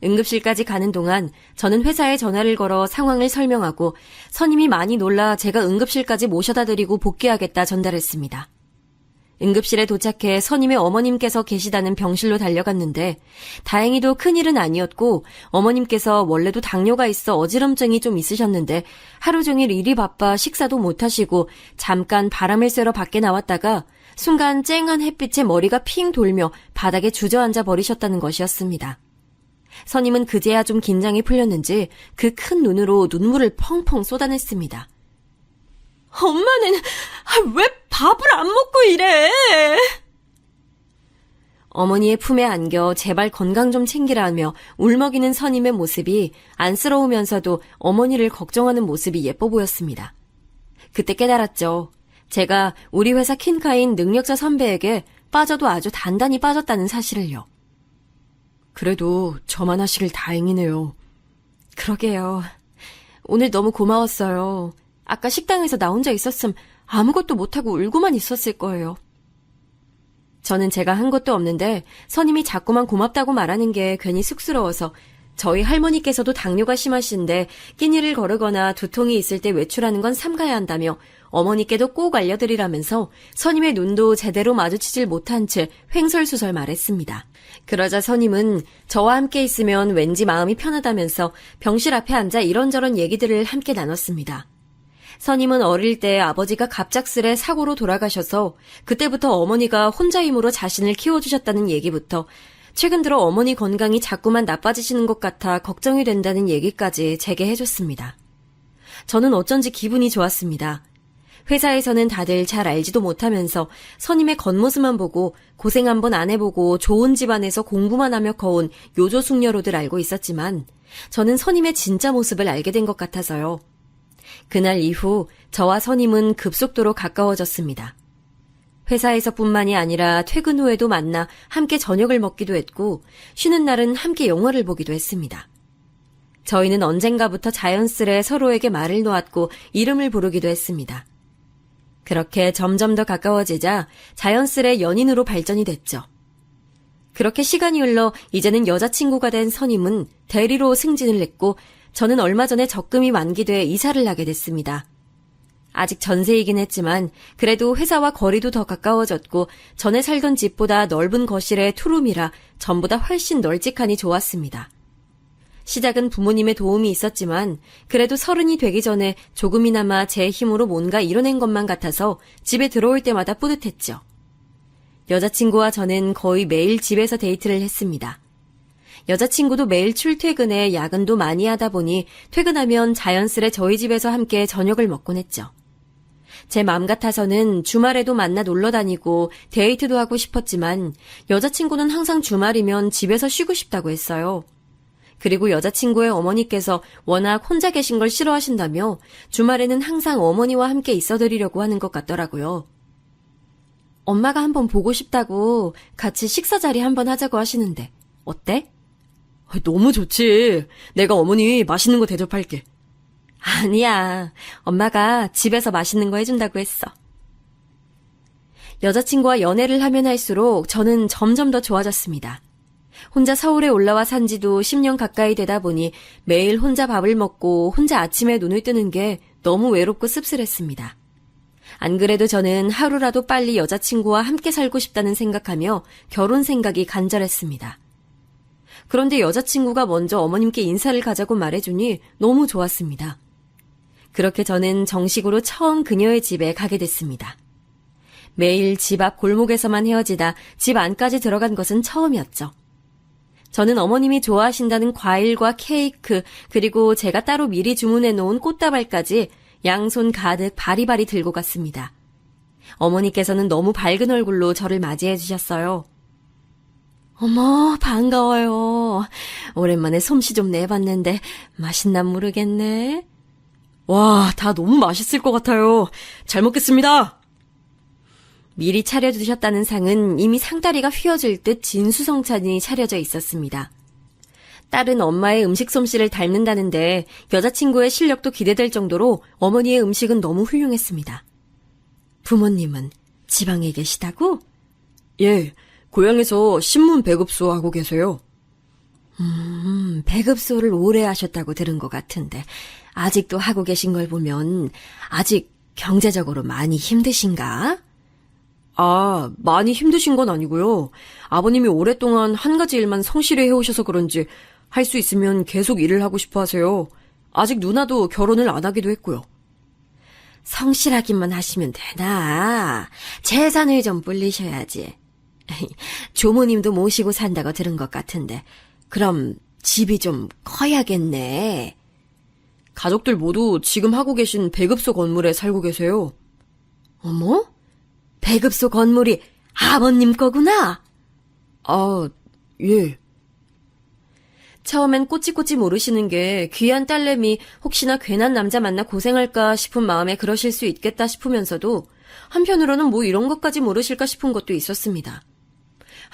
응급실까지 가는 동안 저는 회사에 전화를 걸어 상황을 설명하고 선임이 많이 놀라 제가 응급실까지 모셔다 드리고 복귀하겠다 전달했습니다. 응급실에 도착해 선임의 어머님께서 계시다는 병실로 달려갔는데 다행히도 큰일은 아니었고 어머님께서 원래도 당뇨가 있어 어지럼증이 좀 있으셨는데 하루 종일 일이 바빠 식사도 못하시고 잠깐 바람을 쐬러 밖에 나왔다가 순간 쨍한 햇빛에 머리가 핑 돌며 바닥에 주저앉아 버리셨다는 것이었습니다. 선임은 그제야 좀 긴장이 풀렸는지 그 큰 눈으로 눈물을 펑펑 쏟아냈습니다. 엄마는 왜 밥을 안 먹고 이래? 어머니의 품에 안겨 제발 건강 좀 챙기라며 울먹이는 선임의 모습이 안쓰러우면서도 어머니를 걱정하는 모습이 예뻐 보였습니다. 그때 깨달았죠. 제가 우리 회사 퀸카인 능력자 선배에게 빠져도 아주 단단히 빠졌다는 사실을요. 그래도 저만 하시길 다행이네요. 그러게요. 오늘 너무 고마웠어요. 아까 식당에서 나 혼자 있었음 아무것도 못하고 울고만 있었을 거예요. 저는 제가 한 것도 없는데 선임이 자꾸만 고맙다고 말하는 게 괜히 쑥스러워서 저희 할머니께서도 당뇨가 심하신데 끼니를 거르거나 두통이 있을 때 외출하는 건 삼가야 한다며 어머니께도 꼭 알려드리라면서 선임의 눈도 제대로 마주치질 못한 채 횡설수설 말했습니다. 그러자 선임은 저와 함께 있으면 왠지 마음이 편하다면서 병실 앞에 앉아 이런저런 얘기들을 함께 나눴습니다. 선임은 어릴 때 아버지가 갑작스레 사고로 돌아가셔서 그때부터 어머니가 혼자 힘으로 자신을 키워주셨다는 얘기부터 최근 들어 어머니 건강이 자꾸만 나빠지시는 것 같아 걱정이 된다는 얘기까지 제게 해줬습니다. 저는 어쩐지 기분이 좋았습니다. 회사에서는 다들 잘 알지도 못하면서 선임의 겉모습만 보고 고생 한번 안 해보고 좋은 집안에서 공부만 하며 커온 요조숙녀로들 알고 있었지만 저는 선임의 진짜 모습을 알게 된 것 같아서요. 그날 이후 저와 선임은 급속도로 가까워졌습니다. 회사에서뿐만이 아니라 퇴근 후에도 만나 함께 저녁을 먹기도 했고 쉬는 날은 함께 영화를 보기도 했습니다. 저희는 언젠가부터 자연스레 서로에게 말을 놓았고 이름을 부르기도 했습니다. 그렇게 점점 더 가까워지자 자연스레 연인으로 발전이 됐죠. 그렇게 시간이 흘러 이제는 여자친구가 된 선임은 대리로 승진을 했고 저는 얼마 전에 적금이 만기돼 이사를 하게 됐습니다. 아직 전세이긴 했지만 그래도 회사와 거리도 더 가까워졌고 전에 살던 집보다 넓은 거실에 투룸이라 전보다 훨씬 널찍하니 좋았습니다. 시작은 부모님의 도움이 있었지만 그래도 30이 되기 전에 조금이나마 제 힘으로 뭔가 이뤄낸 것만 같아서 집에 들어올 때마다 뿌듯했죠. 여자친구와 저는 거의 매일 집에서 데이트를 했습니다. 여자친구도 매일 출퇴근에 야근도 많이 하다 보니 퇴근하면 자연스레 저희 집에서 함께 저녁을 먹곤 했죠. 제 맘 같아서는 주말에도 만나 놀러 다니고 데이트도 하고 싶었지만 여자친구는 항상 주말이면 집에서 쉬고 싶다고 했어요. 그리고 여자친구의 어머니께서 워낙 혼자 계신 걸 싫어하신다며 주말에는 항상 어머니와 함께 있어드리려고 하는 것 같더라고요. 엄마가 한번 보고 싶다고 같이 식사 자리 한번 하자고 하시는데 어때? 너무 좋지. 내가 어머니 맛있는 거 대접할게. 아니야. 엄마가 집에서 맛있는 거 해준다고 했어. 여자친구와 연애를 하면 할수록 저는 점점 더 좋아졌습니다. 혼자 서울에 올라와 산 지도 10년 가까이 되다 보니 매일 혼자 밥을 먹고 혼자 아침에 눈을 뜨는 게 너무 외롭고 씁쓸했습니다. 안 그래도 저는 하루라도 빨리 여자친구와 함께 살고 싶다는 생각하며 결혼 생각이 간절했습니다. 그런데 여자친구가 먼저 어머님께 인사를 가자고 말해주니 너무 좋았습니다. 그렇게 저는 정식으로 처음 그녀의 집에 가게 됐습니다. 매일 집 앞 골목에서만 헤어지다 집 안까지 들어간 것은 처음이었죠. 저는 어머님이 좋아하신다는 과일과 케이크 그리고 제가 따로 미리 주문해 놓은 꽃다발까지 양손 가득 바리바리 들고 갔습니다. 어머니께서는 너무 밝은 얼굴로 저를 맞이해 주셨어요. 어머, 반가워요. 오랜만에 솜씨 좀 내봤는데 맛있나 모르겠네. 와, 다 너무 맛있을 것 같아요. 잘 먹겠습니다. 미리 차려주셨다는 상은 이미 상다리가 휘어질 듯 진수성찬이 차려져 있었습니다. 딸은 엄마의 음식 솜씨를 닮는다는데 여자친구의 실력도 기대될 정도로 어머니의 음식은 너무 훌륭했습니다. 부모님은 지방에 계시다고? 예, 고향에서 신문 배급소 하고 계세요. 배급소를 오래 하셨다고 들은 것 같은데 아직도 하고 계신 걸 보면 아직 경제적으로 많이 힘드신가? 아, 많이 힘드신 건 아니고요. 아버님이 오랫동안 한 가지 일만 성실히 해오셔서 그런지 할 수 있으면 계속 일을 하고 싶어 하세요. 아직 누나도 결혼을 안 하기도 했고요. 성실하기만 하시면 되나? 재산을 좀 불리셔야지. 조모님도 모시고 산다고 들은 것 같은데 그럼 집이 좀 커야겠네. 가족들 모두 지금 하고 계신 배급소 건물에 살고 계세요. 어머? 배급소 건물이 아버님 거구나? 아, 예. 처음엔 꼬치꼬치 모르시는 게 귀한 딸내미 혹시나 괜한 남자 만나 고생할까 싶은 마음에 그러실 수 있겠다 싶으면서도 한편으로는 뭐 이런 것까지 모르실까 싶은 것도 있었습니다.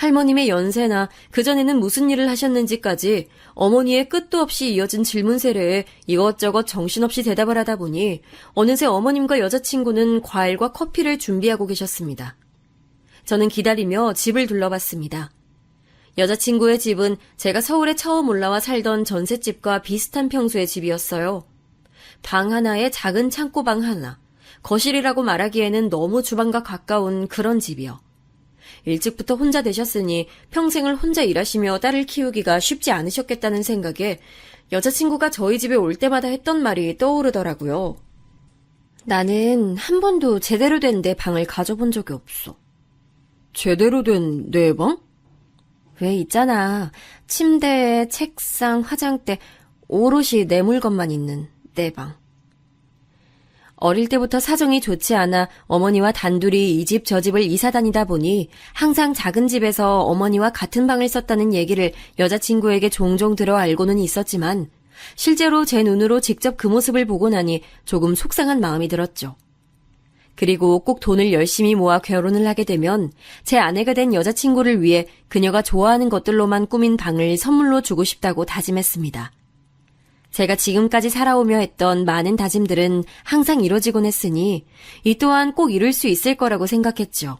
할머님의 연세나 그전에는 무슨 일을 하셨는지까지 어머니의 끝도 없이 이어진 질문 세례에 이것저것 정신없이 대답을 하다 보니 어느새 어머님과 여자친구는 과일과 커피를 준비하고 계셨습니다. 저는 기다리며 집을 둘러봤습니다. 여자친구의 집은 제가 서울에 처음 올라와 살던 전셋집과 비슷한 평수의 집이었어요. 방 하나에 작은 창고방 하나, 거실이라고 말하기에는 너무 주방과 가까운 그런 집이요. 일찍부터 혼자 되셨으니 평생을 혼자 일하시며 딸을 키우기가 쉽지 않으셨겠다는 생각에 여자친구가 저희 집에 올 때마다 했던 말이 떠오르더라고요. 나는 한 번도 제대로 된 내 방을 가져본 적이 없어. 제대로 된 내 방? 왜 있잖아. 침대, 책상, 화장대, 오롯이 내 물건만 있는 내 방. 어릴 때부터 사정이 좋지 않아 어머니와 단둘이 이 집 저 집을 이사 다니다 보니 항상 작은 집에서 어머니와 같은 방을 썼다는 얘기를 여자친구에게 종종 들어 알고는 있었지만 실제로 제 눈으로 직접 그 모습을 보고 나니 조금 속상한 마음이 들었죠. 그리고 꼭 돈을 열심히 모아 결혼을 하게 되면 제 아내가 된 여자친구를 위해 그녀가 좋아하는 것들로만 꾸민 방을 선물로 주고 싶다고 다짐했습니다. 제가 지금까지 살아오며 했던 많은 다짐들은 항상 이뤄지곤 했으니 이 또한 꼭 이룰 수 있을 거라고 생각했죠.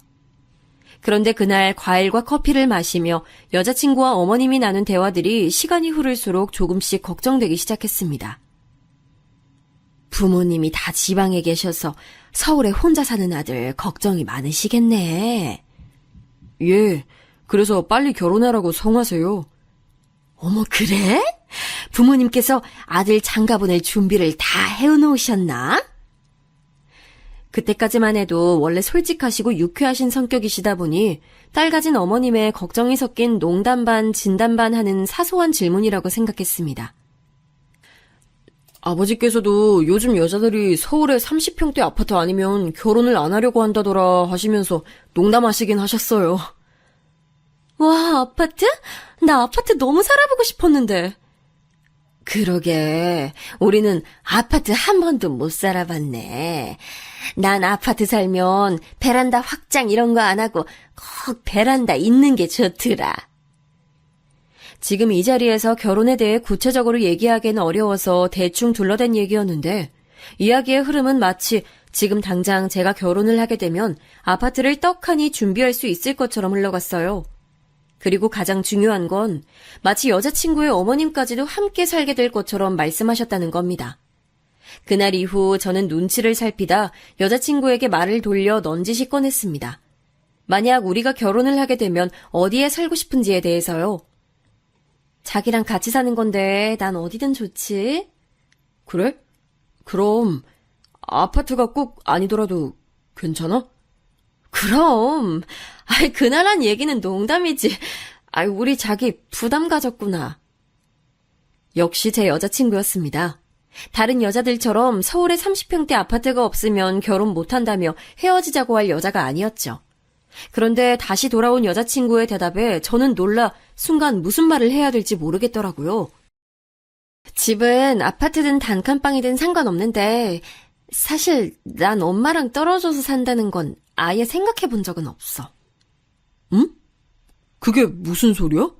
그런데 그날 과일과 커피를 마시며 여자친구와 어머님이 나눈 대화들이 시간이 흐를수록 조금씩 걱정되기 시작했습니다. 부모님이 다 지방에 계셔서 서울에 혼자 사는 아들 걱정이 많으시겠네. 예, 그래서 빨리 결혼하라고 성하세요. 어머, 그래? 부모님께서 아들 장가 보낼 준비를 다 해놓으셨나? 그때까지만 해도 원래 솔직하시고 유쾌하신 성격이시다 보니 딸 가진 어머님의 걱정이 섞인 농담 반 진담 반 하는 사소한 질문이라고 생각했습니다. 아버지께서도 요즘 여자들이 서울에 30평대 아파트 아니면 결혼을 안 하려고 한다더라 하시면서 농담하시긴 하셨어요. 와, 아파트? 나 아파트 너무 살아보고 싶었는데. 그러게, 우리는 아파트 한 번도 못 살아봤네. 난 아파트 살면 베란다 확장 이런 거 안 하고 꼭 베란다 있는 게 좋더라. 지금 이 자리에서 결혼에 대해 구체적으로 얘기하기는 어려워서 대충 둘러댄 얘기였는데 이야기의 흐름은 마치 지금 당장 제가 결혼을 하게 되면 아파트를 떡하니 준비할 수 있을 것처럼 흘러갔어요. 그리고 가장 중요한 건 마치 여자친구의 어머님까지도 함께 살게 될 것처럼 말씀하셨다는 겁니다. 그날 이후 저는 눈치를 살피다 여자친구에게 말을 돌려 넌지시 꺼냈습니다. 만약 우리가 결혼을 하게 되면 어디에 살고 싶은지에 대해서요. 자기랑 같이 사는 건데 난 어디든 좋지. 그래? 그럼 아파트가 꼭 아니더라도 괜찮아? 그럼. 그날 얘기는 농담이지. 우리 자기 부담 가졌구나. 역시 제 여자친구였습니다. 다른 여자들처럼 서울에 30평대 아파트가 없으면 결혼 못한다며 헤어지자고 할 여자가 아니었죠. 그런데 다시 돌아온 여자친구의 대답에 저는 놀라 순간 무슨 말을 해야 될지 모르겠더라고요. 집은 아파트든 단칸방이든 상관없는데 사실 난 엄마랑 떨어져서 산다는 건 아예 생각해 본 적은 없어. 응? 그게 무슨 소리야?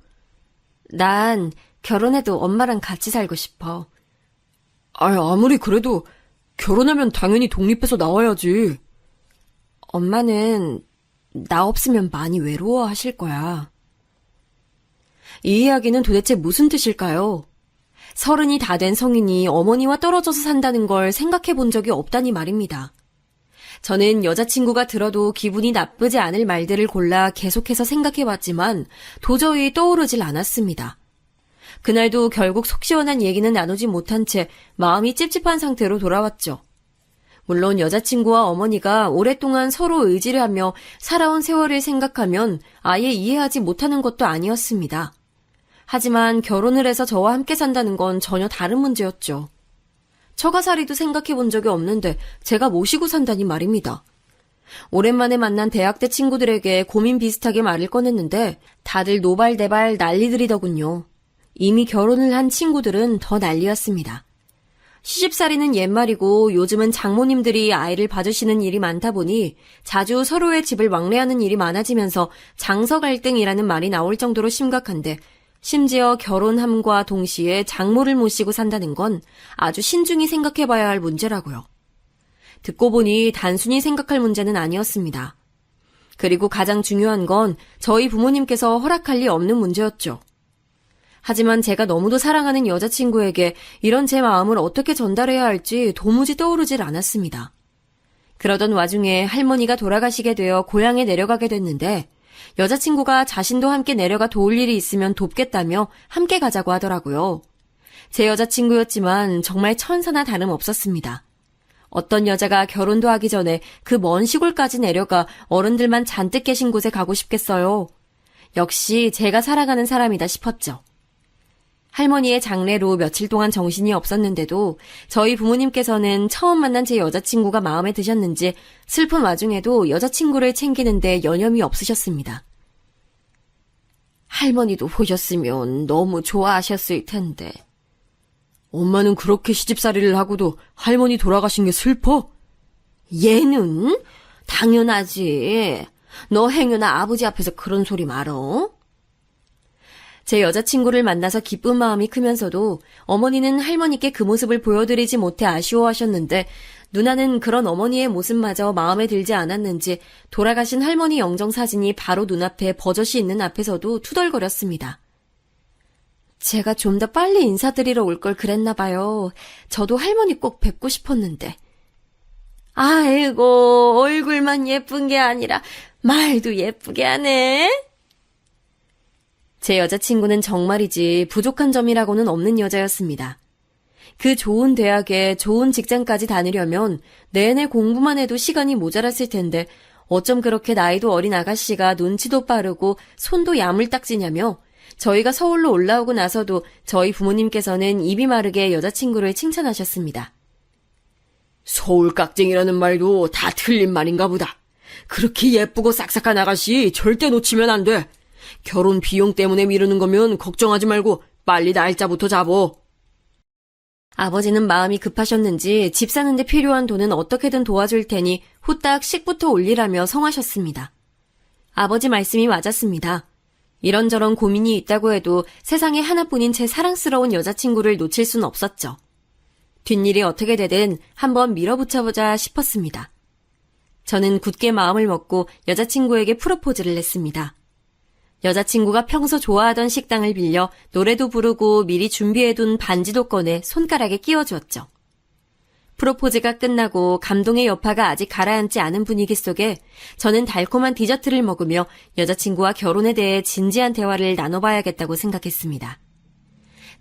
난 결혼해도 엄마랑 같이 살고 싶어. 아무리 그래도 결혼하면 당연히 독립해서 나와야지. 엄마는 나 없으면 많이 외로워하실 거야. 이 이야기는 도대체 무슨 뜻일까요? 30이 다 된 성인이 어머니와 떨어져서 산다는 걸 생각해 본 적이 없다니 말입니다. 저는 여자친구가 들어도 기분이 나쁘지 않을 말들을 골라 계속해서 생각해 봤지만 도저히 떠오르질 않았습니다. 그날도 결국 속 시원한 얘기는 나누지 못한 채 마음이 찝찝한 상태로 돌아왔죠. 물론 여자친구와 어머니가 오랫동안 서로 의지를 하며 살아온 세월을 생각하면 아예 이해하지 못하는 것도 아니었습니다. 하지만 결혼을 해서 저와 함께 산다는 건 전혀 다른 문제였죠. 처가살이도 생각해 본 적이 없는데 제가 모시고 산다니 말입니다. 오랜만에 만난 대학 때 친구들에게 고민 비슷하게 말을 꺼냈는데 다들 노발대발 난리들이더군요. 이미 결혼을 한 친구들은 더 난리였습니다. 시집살이는 옛말이고 요즘은 장모님들이 아이를 봐주시는 일이 많다 보니 자주 서로의 집을 왕래하는 일이 많아지면서 장서 갈등이라는 말이 나올 정도로 심각한데 심지어 결혼함과 동시에 장모를 모시고 산다는 건 아주 신중히 생각해봐야 할 문제라고요. 듣고 보니 단순히 생각할 문제는 아니었습니다. 그리고 가장 중요한 건 저희 부모님께서 허락할 리 없는 문제였죠. 하지만 제가 너무도 사랑하는 여자친구에게 이런 제 마음을 어떻게 전달해야 할지 도무지 떠오르질 않았습니다. 그러던 와중에 할머니가 돌아가시게 되어 고향에 내려가게 됐는데 여자친구가 자신도 함께 내려가 도울 일이 있으면 돕겠다며 함께 가자고 하더라고요. 제 여자친구였지만 정말 천사나 다름없었습니다. 어떤 여자가 결혼도 하기 전에 그 먼 시골까지 내려가 어른들만 잔뜩 계신 곳에 가고 싶겠어요. 역시 제가 살아가는 사람이다 싶었죠. 할머니의 장례로 며칠 동안 정신이 없었는데도 저희 부모님께서는 처음 만난 제 여자친구가 마음에 드셨는지 슬픈 와중에도 여자친구를 챙기는데 여념이 없으셨습니다. 할머니도 보셨으면 너무 좋아하셨을 텐데. 엄마는 그렇게 시집살이를 하고도 할머니 돌아가신 게 슬퍼? 얘는? 당연하지. 너 행여나 아버지 앞에서 그런 소리 말어? 제 여자친구를 만나서 기쁜 마음이 크면서도 어머니는 할머니께 그 모습을 보여드리지 못해 아쉬워하셨는데 누나는 그런 어머니의 모습마저 마음에 들지 않았는지 돌아가신 할머니 영정사진이 바로 눈앞에 버젓이 있는 앞에서도 투덜거렸습니다. 제가 좀 더 빨리 인사드리러 올 걸 그랬나 봐요. 저도 할머니 꼭 뵙고 싶었는데. 아이고, 얼굴만 예쁜 게 아니라 말도 예쁘게 하네. 제 여자친구는 정말이지 부족한 점이라고는 없는 여자였습니다. 그 좋은 대학에 좋은 직장까지 다니려면 내내 공부만 해도 시간이 모자랐을 텐데 어쩜 그렇게 나이도 어린 아가씨가 눈치도 빠르고 손도 야물딱지냐며 저희가 서울로 올라오고 나서도 저희 부모님께서는 입이 마르게 여자친구를 칭찬하셨습니다. 서울 깍쟁이라는 말도 다 틀린 말인가 보다. 그렇게 예쁘고 싹싹한 아가씨 절대 놓치면 안 돼. 결혼 비용 때문에 미루는 거면 걱정하지 말고 빨리 날짜부터 잡어. 아버지는 마음이 급하셨는지 집 사는데 필요한 돈은 어떻게든 도와줄 테니 후딱 식부터 올리라며 성하셨습니다. 아버지 말씀이 맞았습니다. 이런저런 고민이 있다고 해도 세상에 하나뿐인 제 사랑스러운 여자친구를 놓칠 순 없었죠. 뒷일이 어떻게 되든 한번 밀어붙여보자 싶었습니다. 저는 굳게 마음을 먹고 여자친구에게 프로포즈를 했습니다. 여자친구가 평소 좋아하던 식당을 빌려 노래도 부르고 미리 준비해둔 반지도 꺼내 손가락에 끼워주었죠. 프로포즈가 끝나고 감동의 여파가 아직 가라앉지 않은 분위기 속에 저는 달콤한 디저트를 먹으며 여자친구와 결혼에 대해 진지한 대화를 나눠봐야겠다고 생각했습니다.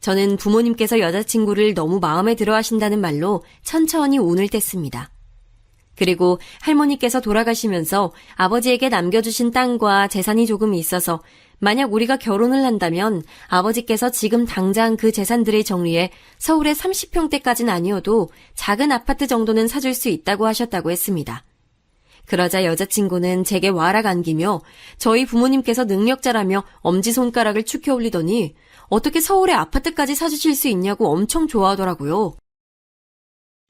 저는 부모님께서 여자친구를 너무 마음에 들어 하신다는 말로 천천히 운을 뗐습니다. 그리고 할머니께서 돌아가시면서 아버지에게 남겨주신 땅과 재산이 조금 있어서 만약 우리가 결혼을 한다면 아버지께서 지금 당장 그 재산들을 정리해 서울의 30평대까지는 아니어도 작은 아파트 정도는 사줄 수 있다고 하셨다고 했습니다. 그러자 여자친구는 제게 와락 안기며 저희 부모님께서 능력자라며 엄지손가락을 축혀 올리더니 어떻게 서울의 아파트까지 사주실 수 있냐고 엄청 좋아하더라고요.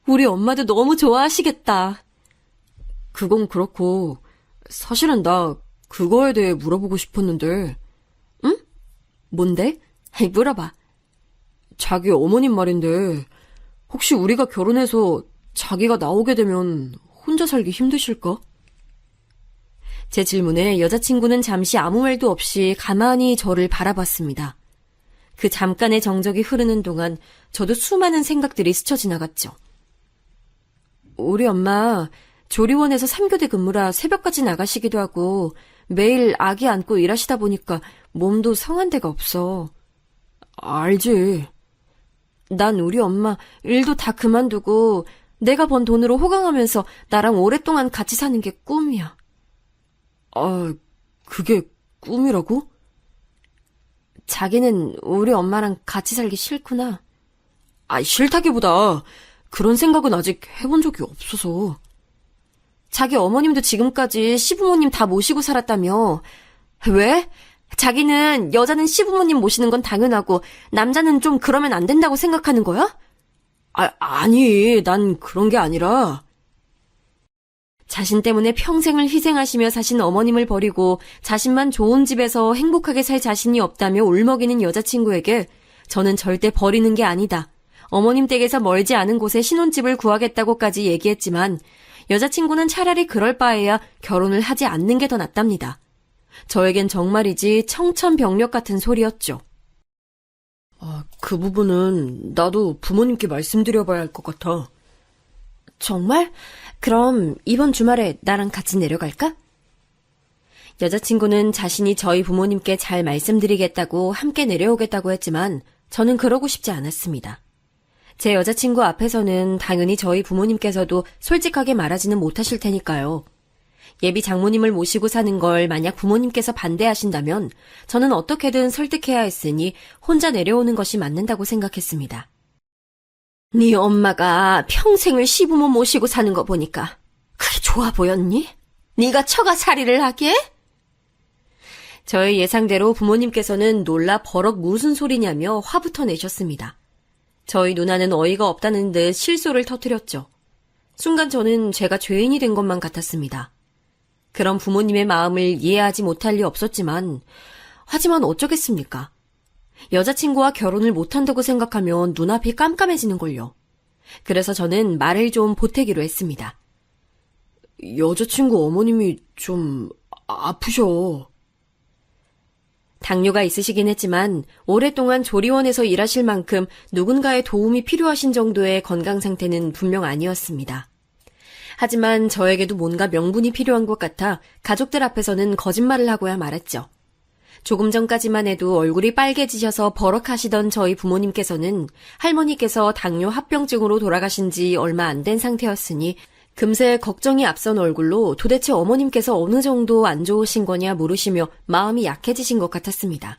우리 엄마도 너무 좋아하시겠다. 그건 그렇고 사실은 나 그거에 대해 물어보고 싶었는데. 응? 뭔데? 물어봐. 자기 어머님 말인데 혹시 우리가 결혼해서 자기가 나오게 되면 혼자 살기 힘드실까? 제 질문에 여자친구는 잠시 아무 말도 없이 가만히 저를 바라봤습니다. 그 잠깐의 정적이 흐르는 동안 저도 수많은 생각들이 스쳐 지나갔죠. 우리 엄마 조리원에서 3교대 근무라 새벽까지 나가시기도 하고 매일 아기 안고 일하시다 보니까 몸도 성한 데가 없어. 알지. 난 우리 엄마 일도 다 그만두고 내가 번 돈으로 호강하면서 나랑 오랫동안 같이 사는 게 꿈이야. 아, 그게 꿈이라고? 자기는 우리 엄마랑 같이 살기 싫구나. 아, 싫다기보다 그런 생각은 아직 해본 적이 없어서. 자기 어머님도 지금까지 시부모님 다 모시고 살았다며. 왜? 자기는 여자는 시부모님 모시는 건 당연하고 남자는 좀 그러면 안 된다고 생각하는 거야? 아니, 난 그런 게 아니라. 자신 때문에 평생을 희생하시며 사신 어머님을 버리고 자신만 좋은 집에서 행복하게 살 자신이 없다며 울먹이는 여자친구에게 저는 절대 버리는 게 아니다. 어머님 댁에서 멀지 않은 곳에 신혼집을 구하겠다고까지 얘기했지만 여자친구는 차라리 그럴 바에야 결혼을 하지 않는 게 더 낫답니다. 저에겐 정말이지 청천벽력 같은 소리였죠. 그 부분은 나도 부모님께 말씀드려봐야 할 것 같아. 정말? 그럼 이번 주말에 나랑 같이 내려갈까? 여자친구는 자신이 저희 부모님께 잘 말씀드리겠다고 함께 내려오겠다고 했지만 저는 그러고 싶지 않았습니다. 제 여자친구 앞에서는 당연히 저희 부모님께서도 솔직하게 말하지는 못하실 테니까요. 예비 장모님을 모시고 사는 걸 만약 부모님께서 반대하신다면 저는 어떻게든 설득해야 했으니 혼자 내려오는 것이 맞는다고 생각했습니다. 네 엄마가 평생을 시부모 모시고 사는 거 보니까 그게 좋아 보였니? 네가 처가살이를 하게? 저의 예상대로 부모님께서는 놀라 버럭 무슨 소리냐며 화부터 내셨습니다. 저희 누나는 어이가 없다는 듯 실소를 터뜨렸죠. 순간 저는 제가 죄인이 된 것만 같았습니다. 그런 부모님의 마음을 이해하지 못할 리 없었지만 하지만 어쩌겠습니까? 여자친구와 결혼을 못한다고 생각하면 눈앞이 깜깜해지는걸요. 그래서 저는 말을 좀 보태기로 했습니다. 여자친구 어머님이 좀 아프셔. 당뇨가 있으시긴 했지만 오랫동안 조리원에서 일하실 만큼 누군가의 도움이 필요하신 정도의 건강 상태는 분명 아니었습니다. 하지만 저에게도 뭔가 명분이 필요한 것 같아 가족들 앞에서는 거짓말을 하고야 말았죠. 조금 전까지만 해도 얼굴이 빨개지셔서 버럭하시던 저희 부모님께서는 할머니께서 당뇨 합병증으로 돌아가신 지 얼마 안 된 상태였으니 금세 걱정이 앞선 얼굴로 도대체 어머님께서 어느 정도 안 좋으신 거냐 물으시며 마음이 약해지신 것 같았습니다.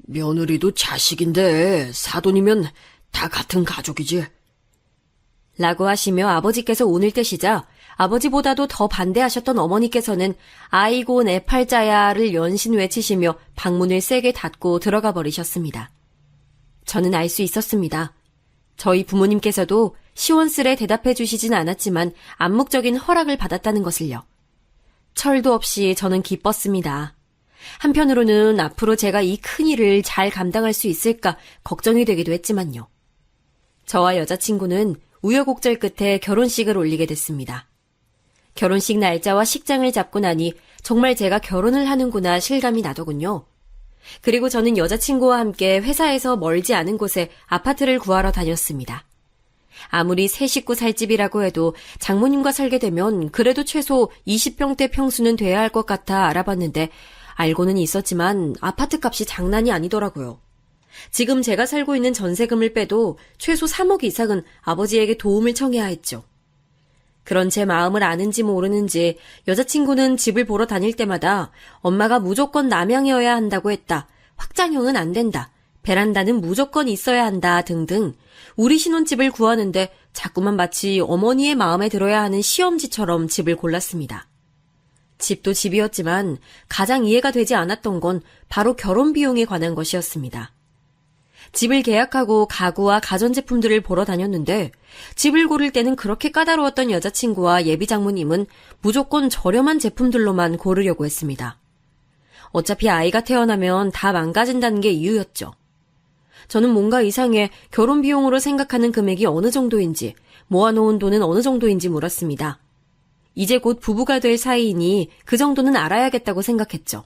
며느리도 자식인데 사돈이면 다 같은 가족이지. 라고 하시며 아버지께서 운을 떼시자 아버지보다도 더 반대하셨던 어머니께서는 아이고 내 팔자야를 연신 외치시며 방문을 세게 닫고 들어가 버리셨습니다. 저는 알 수 있었습니다. 저희 부모님께서도 시원스레 대답해 주시진 않았지만 암묵적인 허락을 받았다는 것을요. 철도 없이 저는 기뻤습니다. 한편으로는 앞으로 제가 이 큰일을 잘 감당할 수 있을까 걱정이 되기도 했지만요. 저와 여자친구는 우여곡절 끝에 결혼식을 올리게 됐습니다. 결혼식 날짜와 식장을 잡고 나니 정말 제가 결혼을 하는구나 실감이 나더군요. 그리고 저는 여자친구와 함께 회사에서 멀지 않은 곳에 아파트를 구하러 다녔습니다. 아무리 새 식구 살 집이라고 해도 장모님과 살게 되면 그래도 최소 20평대 평수는 돼야 할 것 같아 알아봤는데 알고는 있었지만 아파트 값이 장난이 아니더라고요. 지금 제가 살고 있는 전세금을 빼도 최소 3억 이상은 아버지에게 도움을 청해야 했죠. 그런 제 마음을 아는지 모르는지 여자친구는 집을 보러 다닐 때마다 엄마가 무조건 남향이어야 한다고 했다. 확장형은 안 된다. 베란다는 무조건 있어야 한다 등등 우리 신혼집을 구하는데 자꾸만 마치 어머니의 마음에 들어야 하는 시험지처럼 집을 골랐습니다. 집도 집이었지만 가장 이해가 되지 않았던 건 바로 결혼 비용에 관한 것이었습니다. 집을 계약하고 가구와 가전제품들을 보러 다녔는데 집을 고를 때는 그렇게 까다로웠던 여자친구와 예비 장모님은 무조건 저렴한 제품들로만 고르려고 했습니다. 어차피 아이가 태어나면 다 망가진다는 게 이유였죠. 저는 뭔가 이상해 결혼 비용으로 생각하는 금액이 어느 정도인지 모아놓은 돈은 어느 정도인지 물었습니다. 이제 곧 부부가 될 사이이니 그 정도는 알아야겠다고 생각했죠.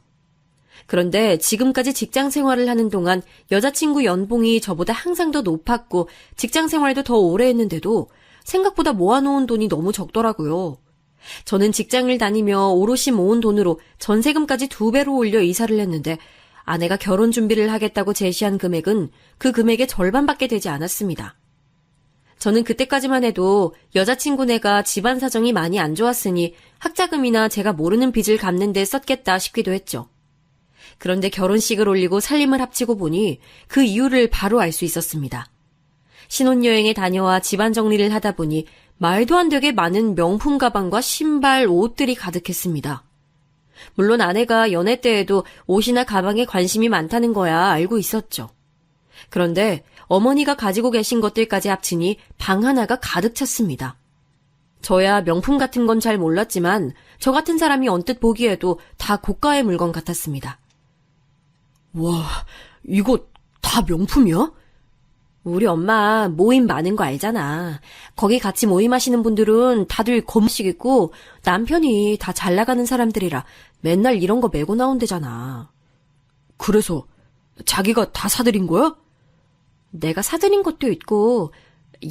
그런데 지금까지 직장 생활을 하는 동안 여자친구 연봉이 저보다 항상 더 높았고 직장 생활도 더 오래 했는데도 생각보다 모아놓은 돈이 너무 적더라고요. 저는 직장을 다니며 오롯이 모은 돈으로 전세금까지 2배로 올려 이사를 했는데 아내가 결혼 준비를 하겠다고 제시한 금액은 그 금액의 절반밖에 되지 않았습니다. 저는 그때까지만 해도 여자친구네가 집안 사정이 많이 안 좋았으니 학자금이나 제가 모르는 빚을 갚는 데 썼겠다 싶기도 했죠. 그런데 결혼식을 올리고 살림을 합치고 보니 그 이유를 바로 알 수 있었습니다. 신혼여행에 다녀와 집안 정리를 하다 보니 말도 안 되게 많은 명품 가방과 신발, 옷들이 가득했습니다. 물론 아내가 연애 때에도 옷이나 가방에 관심이 많다는 거야 알고 있었죠. 그런데 어머니가 가지고 계신 것들까지 합치니 방 하나가 가득 찼습니다. 저야 명품 같은 건 잘 몰랐지만 저 같은 사람이 언뜻 보기에도 다 고가의 물건 같았습니다. 와, 이거 다 명품이야? 우리 엄마 모임 많은 거 알잖아. 거기 같이 모임하시는 분들은 다들 검식 있고 남편이 다 잘 나가는 사람들이라 맨날 이런 거 메고 나온대잖아. 그래서 자기가 다 사드린 거야? 내가 사드린 것도 있고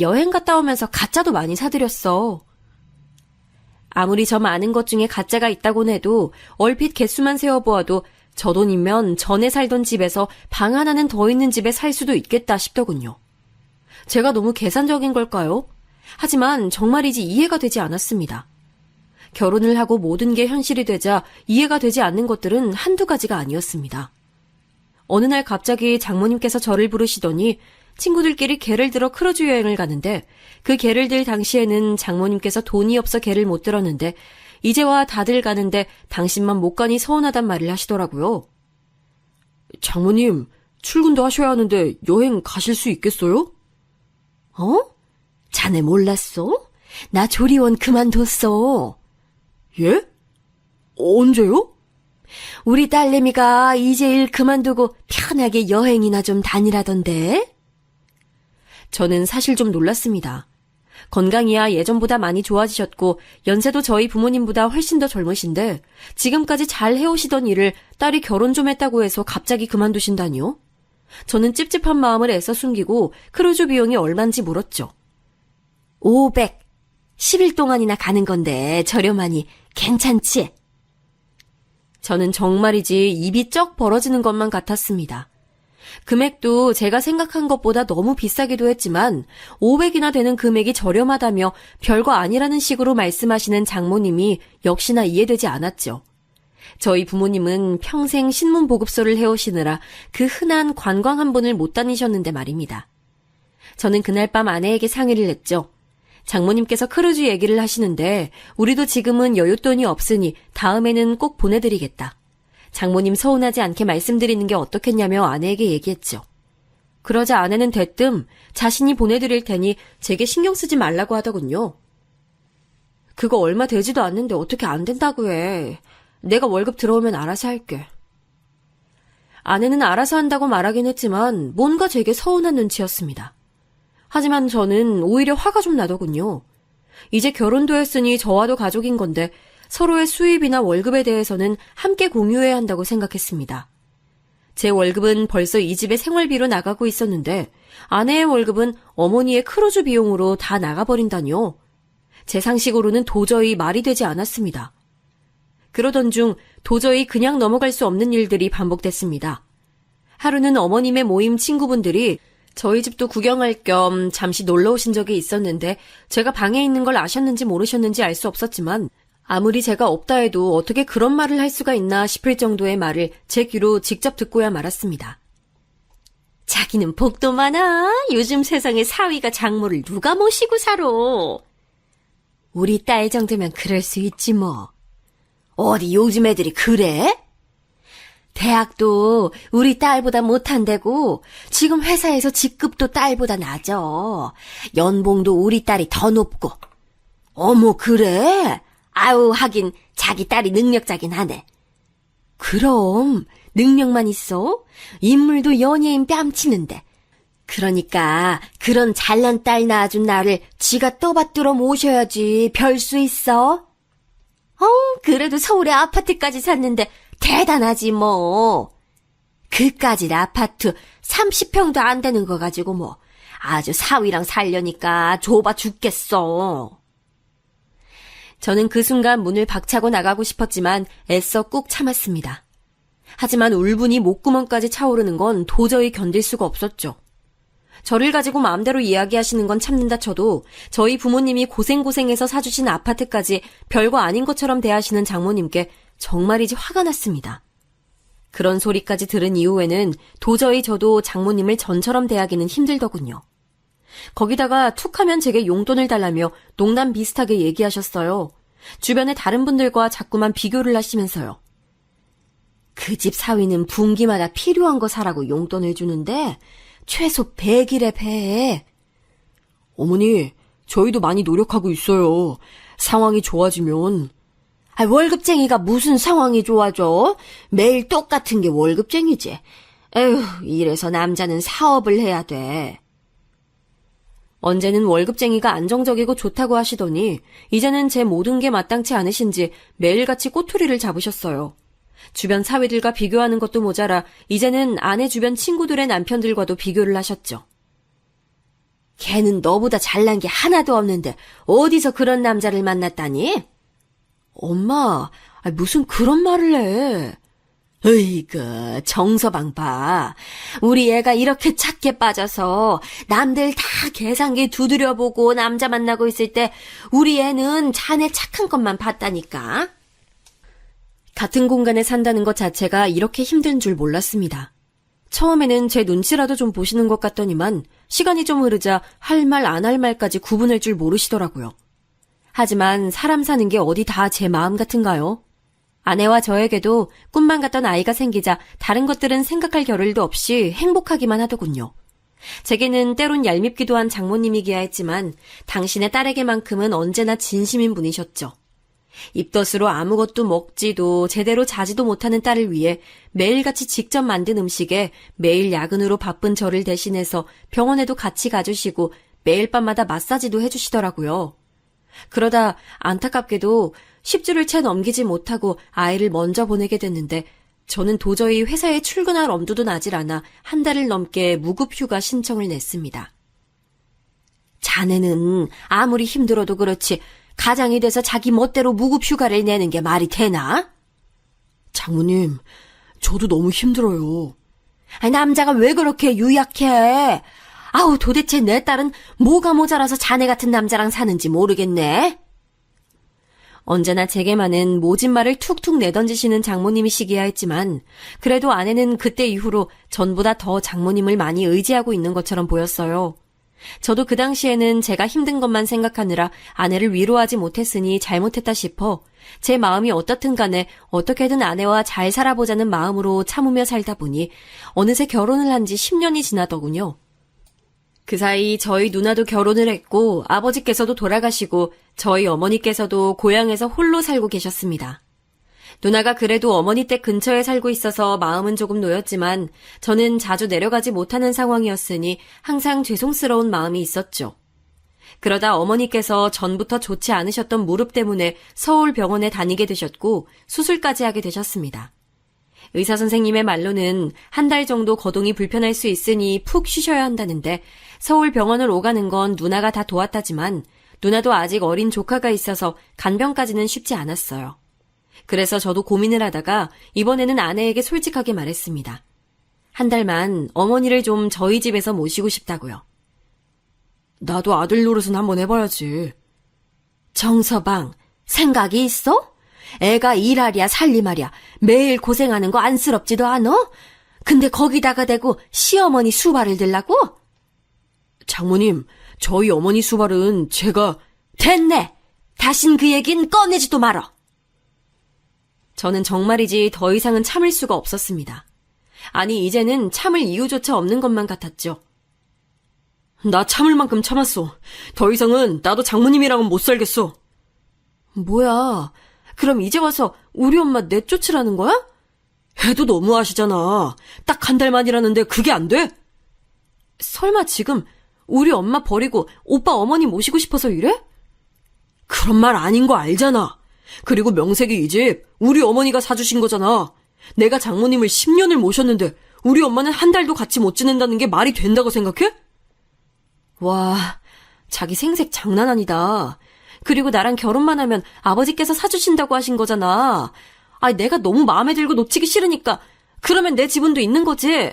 여행 갔다 오면서 가짜도 많이 사드렸어. 아무리 저 많은 것 중에 가짜가 있다곤 해도 얼핏 개수만 세어보아도 저 돈이면 전에 살던 집에서 방 하나는 더 있는 집에 살 수도 있겠다 싶더군요. 제가 너무 계산적인 걸까요? 하지만 정말이지 이해가 되지 않았습니다. 결혼을 하고 모든 게 현실이 되자 이해가 되지 않는 것들은 한두 가지가 아니었습니다. 어느 날 갑자기 장모님께서 저를 부르시더니 친구들끼리 개를 들어 크루즈 여행을 가는데 그 개를 들 당시에는 장모님께서 돈이 없어 개를 못 들었는데 이제와 다들 가는데 당신만 못 가니 서운하단 말을 하시더라고요. 장모님, 출근도 하셔야 하는데 여행 가실 수 있겠어요? 어? 자네 몰랐어? 나 조리원 그만뒀어. 예? 언제요? 우리 딸내미가 이제 일 그만두고 편하게 여행이나 좀 다니라던데. 저는 사실 좀 놀랐습니다. 건강이야 예전보다 많이 좋아지셨고 연세도 저희 부모님보다 훨씬 더 젊으신데 지금까지 잘 해오시던 일을 딸이 결혼 좀 했다고 해서 갑자기 그만두신다니요? 저는 찝찝한 마음을 애써 숨기고 크루즈 비용이 얼만지 물었죠. 500. 10일 동안이나 가는 건데 저렴하니 괜찮지? 저는 정말이지 입이 쩍 벌어지는 것만 같았습니다. 금액도 제가 생각한 것보다 너무 비싸기도 했지만 500이나 되는 금액이 저렴하다며 별거 아니라는 식으로 말씀하시는 장모님이 역시나 이해되지 않았죠. 저희 부모님은 평생 신문 보급소를 해오시느라 그 흔한 관광 한 번을 못 다니셨는데 말입니다. 저는 그날 밤 아내에게 상의를 했죠. 장모님께서 크루즈 얘기를 하시는데 우리도 지금은 여윳돈이 없으니 다음에는 꼭 보내드리겠다. 장모님 서운하지 않게 말씀드리는 게 어떻겠냐며 아내에게 얘기했죠. 그러자 아내는 대뜸 자신이 보내드릴 테니 제게 신경 쓰지 말라고 하더군요. 그거 얼마 되지도 않는데 어떻게 안 된다고 해. 내가 월급 들어오면 알아서 할게. 아내는 알아서 한다고 말하긴 했지만 뭔가 제게 서운한 눈치였습니다. 하지만 저는 오히려 화가 좀 나더군요. 이제 결혼도 했으니 저와도 가족인 건데 서로의 수입이나 월급에 대해서는 함께 공유해야 한다고 생각했습니다. 제 월급은 벌써 이 집의 생활비로 나가고 있었는데 아내의 월급은 어머니의 크루즈 비용으로 다 나가버린다뇨. 제 상식으로는 도저히 말이 되지 않았습니다. 그러던 중 도저히 그냥 넘어갈 수 없는 일들이 반복됐습니다. 하루는 어머님의 모임 친구분들이 저희 집도 구경할 겸 잠시 놀러 오신 적이 있었는데 제가 방에 있는 걸 아셨는지 모르셨는지 알 수 없었지만 아무리 제가 없다 해도 어떻게 그런 말을 할 수가 있나 싶을 정도의 말을 제 귀로 직접 듣고야 말았습니다. 자기는 복도 많아. 요즘 세상에 사위가 장모를 누가 모시고 살아. 우리 딸 정도면 그럴 수 있지 뭐. 어디 요즘 애들이 그래? 대학도 우리 딸보다 못한대고 지금 회사에서 직급도 딸보다 낮아. 연봉도 우리 딸이 더 높고. 어머 그래? 아우 하긴 자기 딸이 능력자긴 하네. 그럼 능력만 있어? 인물도 연예인 뺨치는데. 그러니까 그런 잘난 딸 낳아준 나를 지가 떠받들어 모셔야지 별 수 있어? 그래도 서울에 아파트까지 샀는데 대단하지 뭐. 그까짓 아파트 30평도 안 되는 거 가지고 뭐 아주 사위랑 살려니까 좁아 죽겠어. 저는 그 순간 문을 박차고 나가고 싶었지만 애써 꾹 참았습니다. 하지만 울분이 목구멍까지 차오르는 건 도저히 견딜 수가 없었죠. 저를 가지고 마음대로 이야기하시는 건 참는다 쳐도 저희 부모님이 고생고생해서 사주신 아파트까지 별거 아닌 것처럼 대하시는 장모님께 정말이지 화가 났습니다. 그런 소리까지 들은 이후에는 도저히 저도 장모님을 전처럼 대하기는 힘들더군요. 거기다가 툭하면 제게 용돈을 달라며 농담 비슷하게 얘기하셨어요. 주변의 다른 분들과 자꾸만 비교를 하시면서요. 그 집 사위는 분기마다 필요한 거 사라고 용돈을 주는데 최소 100일에 폐해. 어머니, 저희도 많이 노력하고 있어요. 상황이 좋아지면. 월급쟁이가 무슨 상황이 좋아져? 매일 똑같은 게 월급쟁이지. 에휴, 이래서 남자는 사업을 해야 돼. 언제는 월급쟁이가 안정적이고 좋다고 하시더니 이제는 제 모든 게 마땅치 않으신지 매일같이 꼬투리를 잡으셨어요. 주변 사위들과 비교하는 것도 모자라 이제는 아내 주변 친구들의 남편들과도 비교를 하셨죠. 걔는 너보다 잘난 게 하나도 없는데 어디서 그런 남자를 만났다니? 엄마, 무슨 그런 말을 해. 으이그, 정서방 봐. 우리 애가 이렇게 착해 빠져서 남들 다 계산기 두드려보고 남자 만나고 있을 때 우리 애는 자네 착한 것만 봤다니까. 같은 공간에 산다는 것 자체가 이렇게 힘든 줄 몰랐습니다. 처음에는 제 눈치라도 좀 보시는 것 같더니만 시간이 좀 흐르자 할 말 안 할 말까지 구분할 줄 모르시더라고요. 하지만 사람 사는 게 어디 다 제 마음 같은가요? 아내와 저에게도 꿈만 같던 아이가 생기자 다른 것들은 생각할 겨를도 없이 행복하기만 하더군요. 제게는 때론 얄밉기도 한 장모님이기야 했지만 당신의 딸에게만큼은 언제나 진심인 분이셨죠. 입덧으로 아무것도 먹지도 제대로 자지도 못하는 딸을 위해 매일같이 직접 만든 음식에 매일 야근으로 바쁜 저를 대신해서 병원에도 같이 가주시고 매일 밤마다 마사지도 해주시더라고요. 그러다 안타깝게도 10주를 채 넘기지 못하고 아이를 먼저 보내게 됐는데 저는 도저히 회사에 출근할 엄두도 나질 않아 한 달을 넘게 무급휴가 신청을 냈습니다. 자네는 아무리 힘들어도 그렇지 가장이 돼서 자기 멋대로 무급휴가를 내는 게 말이 되나? 장모님, 저도 너무 힘들어요. 남자가 왜 그렇게 유약해? 아우, 도대체 내 딸은 뭐가 모자라서 자네 같은 남자랑 사는지 모르겠네. 언제나 제게만은 모진 말을 툭툭 내던지시는 장모님이시기야 했지만 그래도 아내는 그때 이후로 전보다 더 장모님을 많이 의지하고 있는 것처럼 보였어요. 저도 그 당시에는 제가 힘든 것만 생각하느라 아내를 위로하지 못했으니 잘못했다 싶어 제 마음이 어떻든 간에 어떻게든 아내와 잘 살아보자는 마음으로 참으며 살다 보니 어느새 결혼을 한 지 10년이 지나더군요. 그 사이 저희 누나도 결혼을 했고 아버지께서도 돌아가시고 저희 어머니께서도 고향에서 홀로 살고 계셨습니다. 누나가 그래도 어머니 댁 근처에 살고 있어서 마음은 조금 놓였지만 저는 자주 내려가지 못하는 상황이었으니 항상 죄송스러운 마음이 있었죠. 그러다 어머니께서 전부터 좋지 않으셨던 무릎 때문에 서울 병원에 다니게 되셨고 수술까지 하게 되셨습니다. 의사 선생님의 말로는 한 달 정도 거동이 불편할 수 있으니 푹 쉬셔야 한다는데 서울 병원을 오가는 건 누나가 다 도왔다지만 누나도 아직 어린 조카가 있어서 간병까지는 쉽지 않았어요. 그래서 저도 고민을 하다가 이번에는 아내에게 솔직하게 말했습니다. 한 달만 어머니를 좀 저희 집에서 모시고 싶다고요. 나도 아들 노릇은 한번 해봐야지. 정서방, 생각이 있어? 애가 일하랴 살림하랴 매일 고생하는 거 안쓰럽지도 않어? 근데 거기다가 대고 시어머니 수발을 들라고? 장모님, 저희 어머니 수발은 제가... 됐네! 다신 그 얘긴 꺼내지도 말어! 저는 정말이지 더 이상은 참을 수가 없었습니다. 아니, 이제는 참을 이유조차 없는 것만 같았죠. 나 참을 만큼 참았어. 더 이상은 나도 장모님이랑은 못 살겠어. 뭐야, 그럼 이제 와서 우리 엄마 내쫓으라는 거야? 해도 너무하시잖아. 딱 한 달만이라는데 그게 안 돼? 설마 지금 우리 엄마 버리고 오빠 어머니 모시고 싶어서 이래? 그런 말 아닌 거 알잖아. 그리고 명색이 이 집 우리 어머니가 사주신 거잖아. 내가 장모님을 10년을 모셨는데 우리 엄마는 한 달도 같이 못 지낸다는 게 말이 된다고 생각해? 와, 자기 생색 장난 아니다. 그리고 나랑 결혼만 하면 아버지께서 사주신다고 하신 거잖아. 내가 너무 마음에 들고 놓치기 싫으니까 그러면 내 지분도 있는 거지.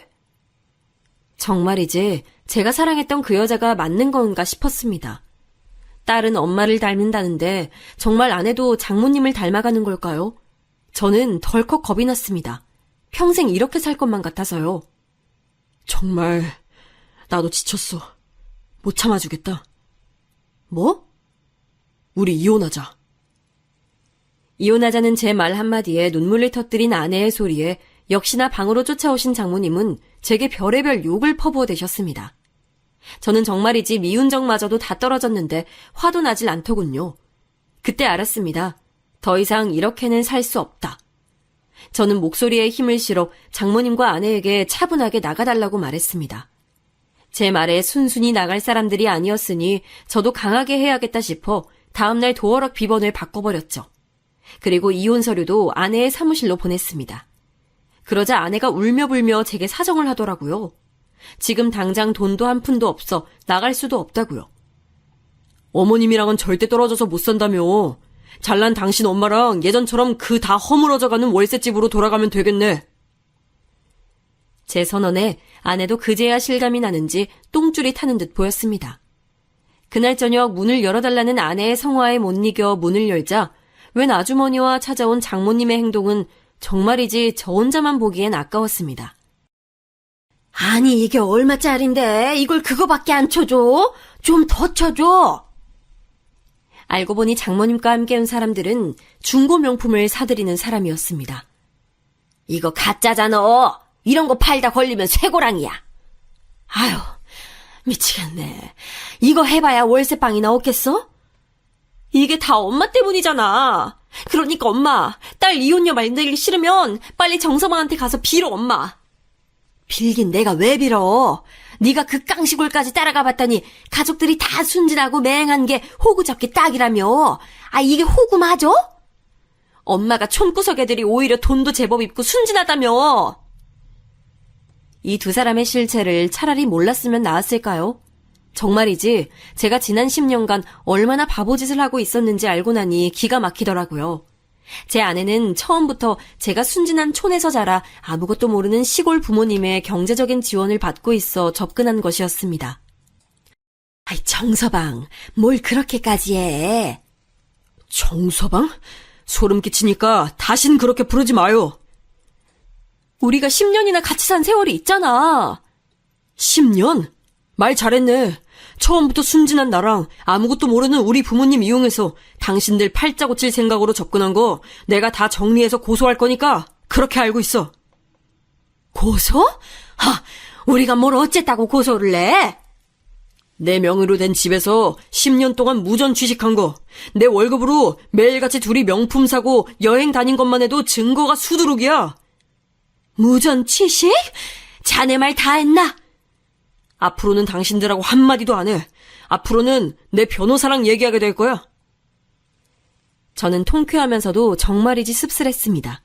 정말이지 제가 사랑했던 그 여자가 맞는 건가 싶었습니다. 딸은 엄마를 닮는다는데 정말 아내도 장모님을 닮아가는 걸까요? 저는 덜컥 겁이 났습니다. 평생 이렇게 살 것만 같아서요. 정말 나도 지쳤어. 못 참아주겠다. 뭐? 우리 이혼하자. 이혼하자는 제 말 한마디에 눈물을 터뜨린 아내의 소리에 역시나 방으로 쫓아오신 장모님은 제게 별의별 욕을 퍼부어대셨습니다. 저는 정말이지 미운 정마저도 다 떨어졌는데 화도 나질 않더군요. 그때 알았습니다. 더 이상 이렇게는 살 수 없다. 저는 목소리에 힘을 실어 장모님과 아내에게 차분하게 나가달라고 말했습니다. 제 말에 순순히 나갈 사람들이 아니었으니 저도 강하게 해야겠다 싶어 다음날 도어락 비번을 바꿔버렸죠. 그리고 이혼 서류도 아내의 사무실로 보냈습니다. 그러자 아내가 울며불며 제게 사정을 하더라고요. 지금 당장 돈도 한 푼도 없어 나갈 수도 없다고요. 어머님이랑은 절대 떨어져서 못 산다며. 잘난 당신 엄마랑 예전처럼 그 다 허물어져가는 월세집으로 돌아가면 되겠네. 제 선언에 아내도 그제야 실감이 나는지 똥줄이 타는 듯 보였습니다. 그날 저녁 문을 열어달라는 아내의 성화에 못 이겨 문을 열자 웬 아주머니와 찾아온 장모님의 행동은 정말이지 저 혼자만 보기엔 아까웠습니다. 아니, 이게 얼마짜린데 이걸 그거밖에 안 쳐줘? 좀 더 쳐줘. 알고 보니 장모님과 함께 온 사람들은 중고 명품을 사들이는 사람이었습니다. 이거 가짜잖아. 이런 거 팔다 걸리면 쇠고랑이야. 아유, 미치겠네. 이거 해봐야 월세방이나 없겠어? 이게 다 엄마 때문이잖아. 그러니까 엄마, 딸 이혼녀 만들기 싫으면 빨리 정서방한테 가서 빌어, 엄마. 빌긴 내가 왜 빌어? 네가 그 깡시골까지 따라가 봤더니 가족들이 다 순진하고 맹한 게 호구 잡기 딱이라며. 아, 이게 호구 맞아? 엄마가 촌구석 애들이 오히려 돈도 제법 있고 순진하다며. 이 두 사람의 실체를 차라리 몰랐으면 나았을까요? 정말이지 제가 지난 10년간 얼마나 바보짓을 하고 있었는지 알고 나니 기가 막히더라고요. 제 아내는 처음부터 제가 순진한 촌에서 자라 아무것도 모르는 시골 부모님의 경제적인 지원을 받고 있어 접근한 것이었습니다. 아이, 정서방, 뭘 그렇게까지 해? 정서방? 소름 끼치니까 다신 그렇게 부르지 마요. 우리가 10년이나 같이 산 세월이 있잖아. 10년? 말 잘했네. 처음부터 순진한 나랑 아무것도 모르는 우리 부모님 이용해서 당신들 팔자 고칠 생각으로 접근한 거 내가 다 정리해서 고소할 거니까 그렇게 알고 있어. 고소? 하, 우리가 뭘 어쨌다고 고소를 해? 내 명의로 된 집에서 10년 동안 무전 취식한 거, 내 월급으로 매일같이 둘이 명품 사고 여행 다닌 것만 해도 증거가 수두룩이야. 무전 취식? 자네 말 다 했나? 앞으로는 당신들하고 한마디도 안 해. 앞으로는 내 변호사랑 얘기하게 될 거야. 저는 통쾌하면서도 정말이지 씁쓸했습니다.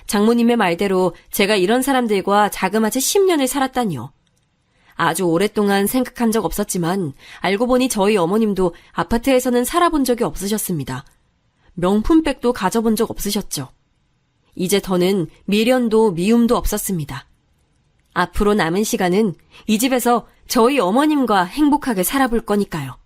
장모님의 말대로 제가 이런 사람들과 자그마치 10년을 살았다니요. 아주 오랫동안 생각한 적 없었지만 알고 보니 저희 어머님도 아파트에서는 살아본 적이 없으셨습니다. 명품백도 가져본 적 없으셨죠. 이제 더는 미련도 미움도 없었습니다. 앞으로 남은 시간은 이 집에서 저희 어머님과 행복하게 살아볼 거니까요.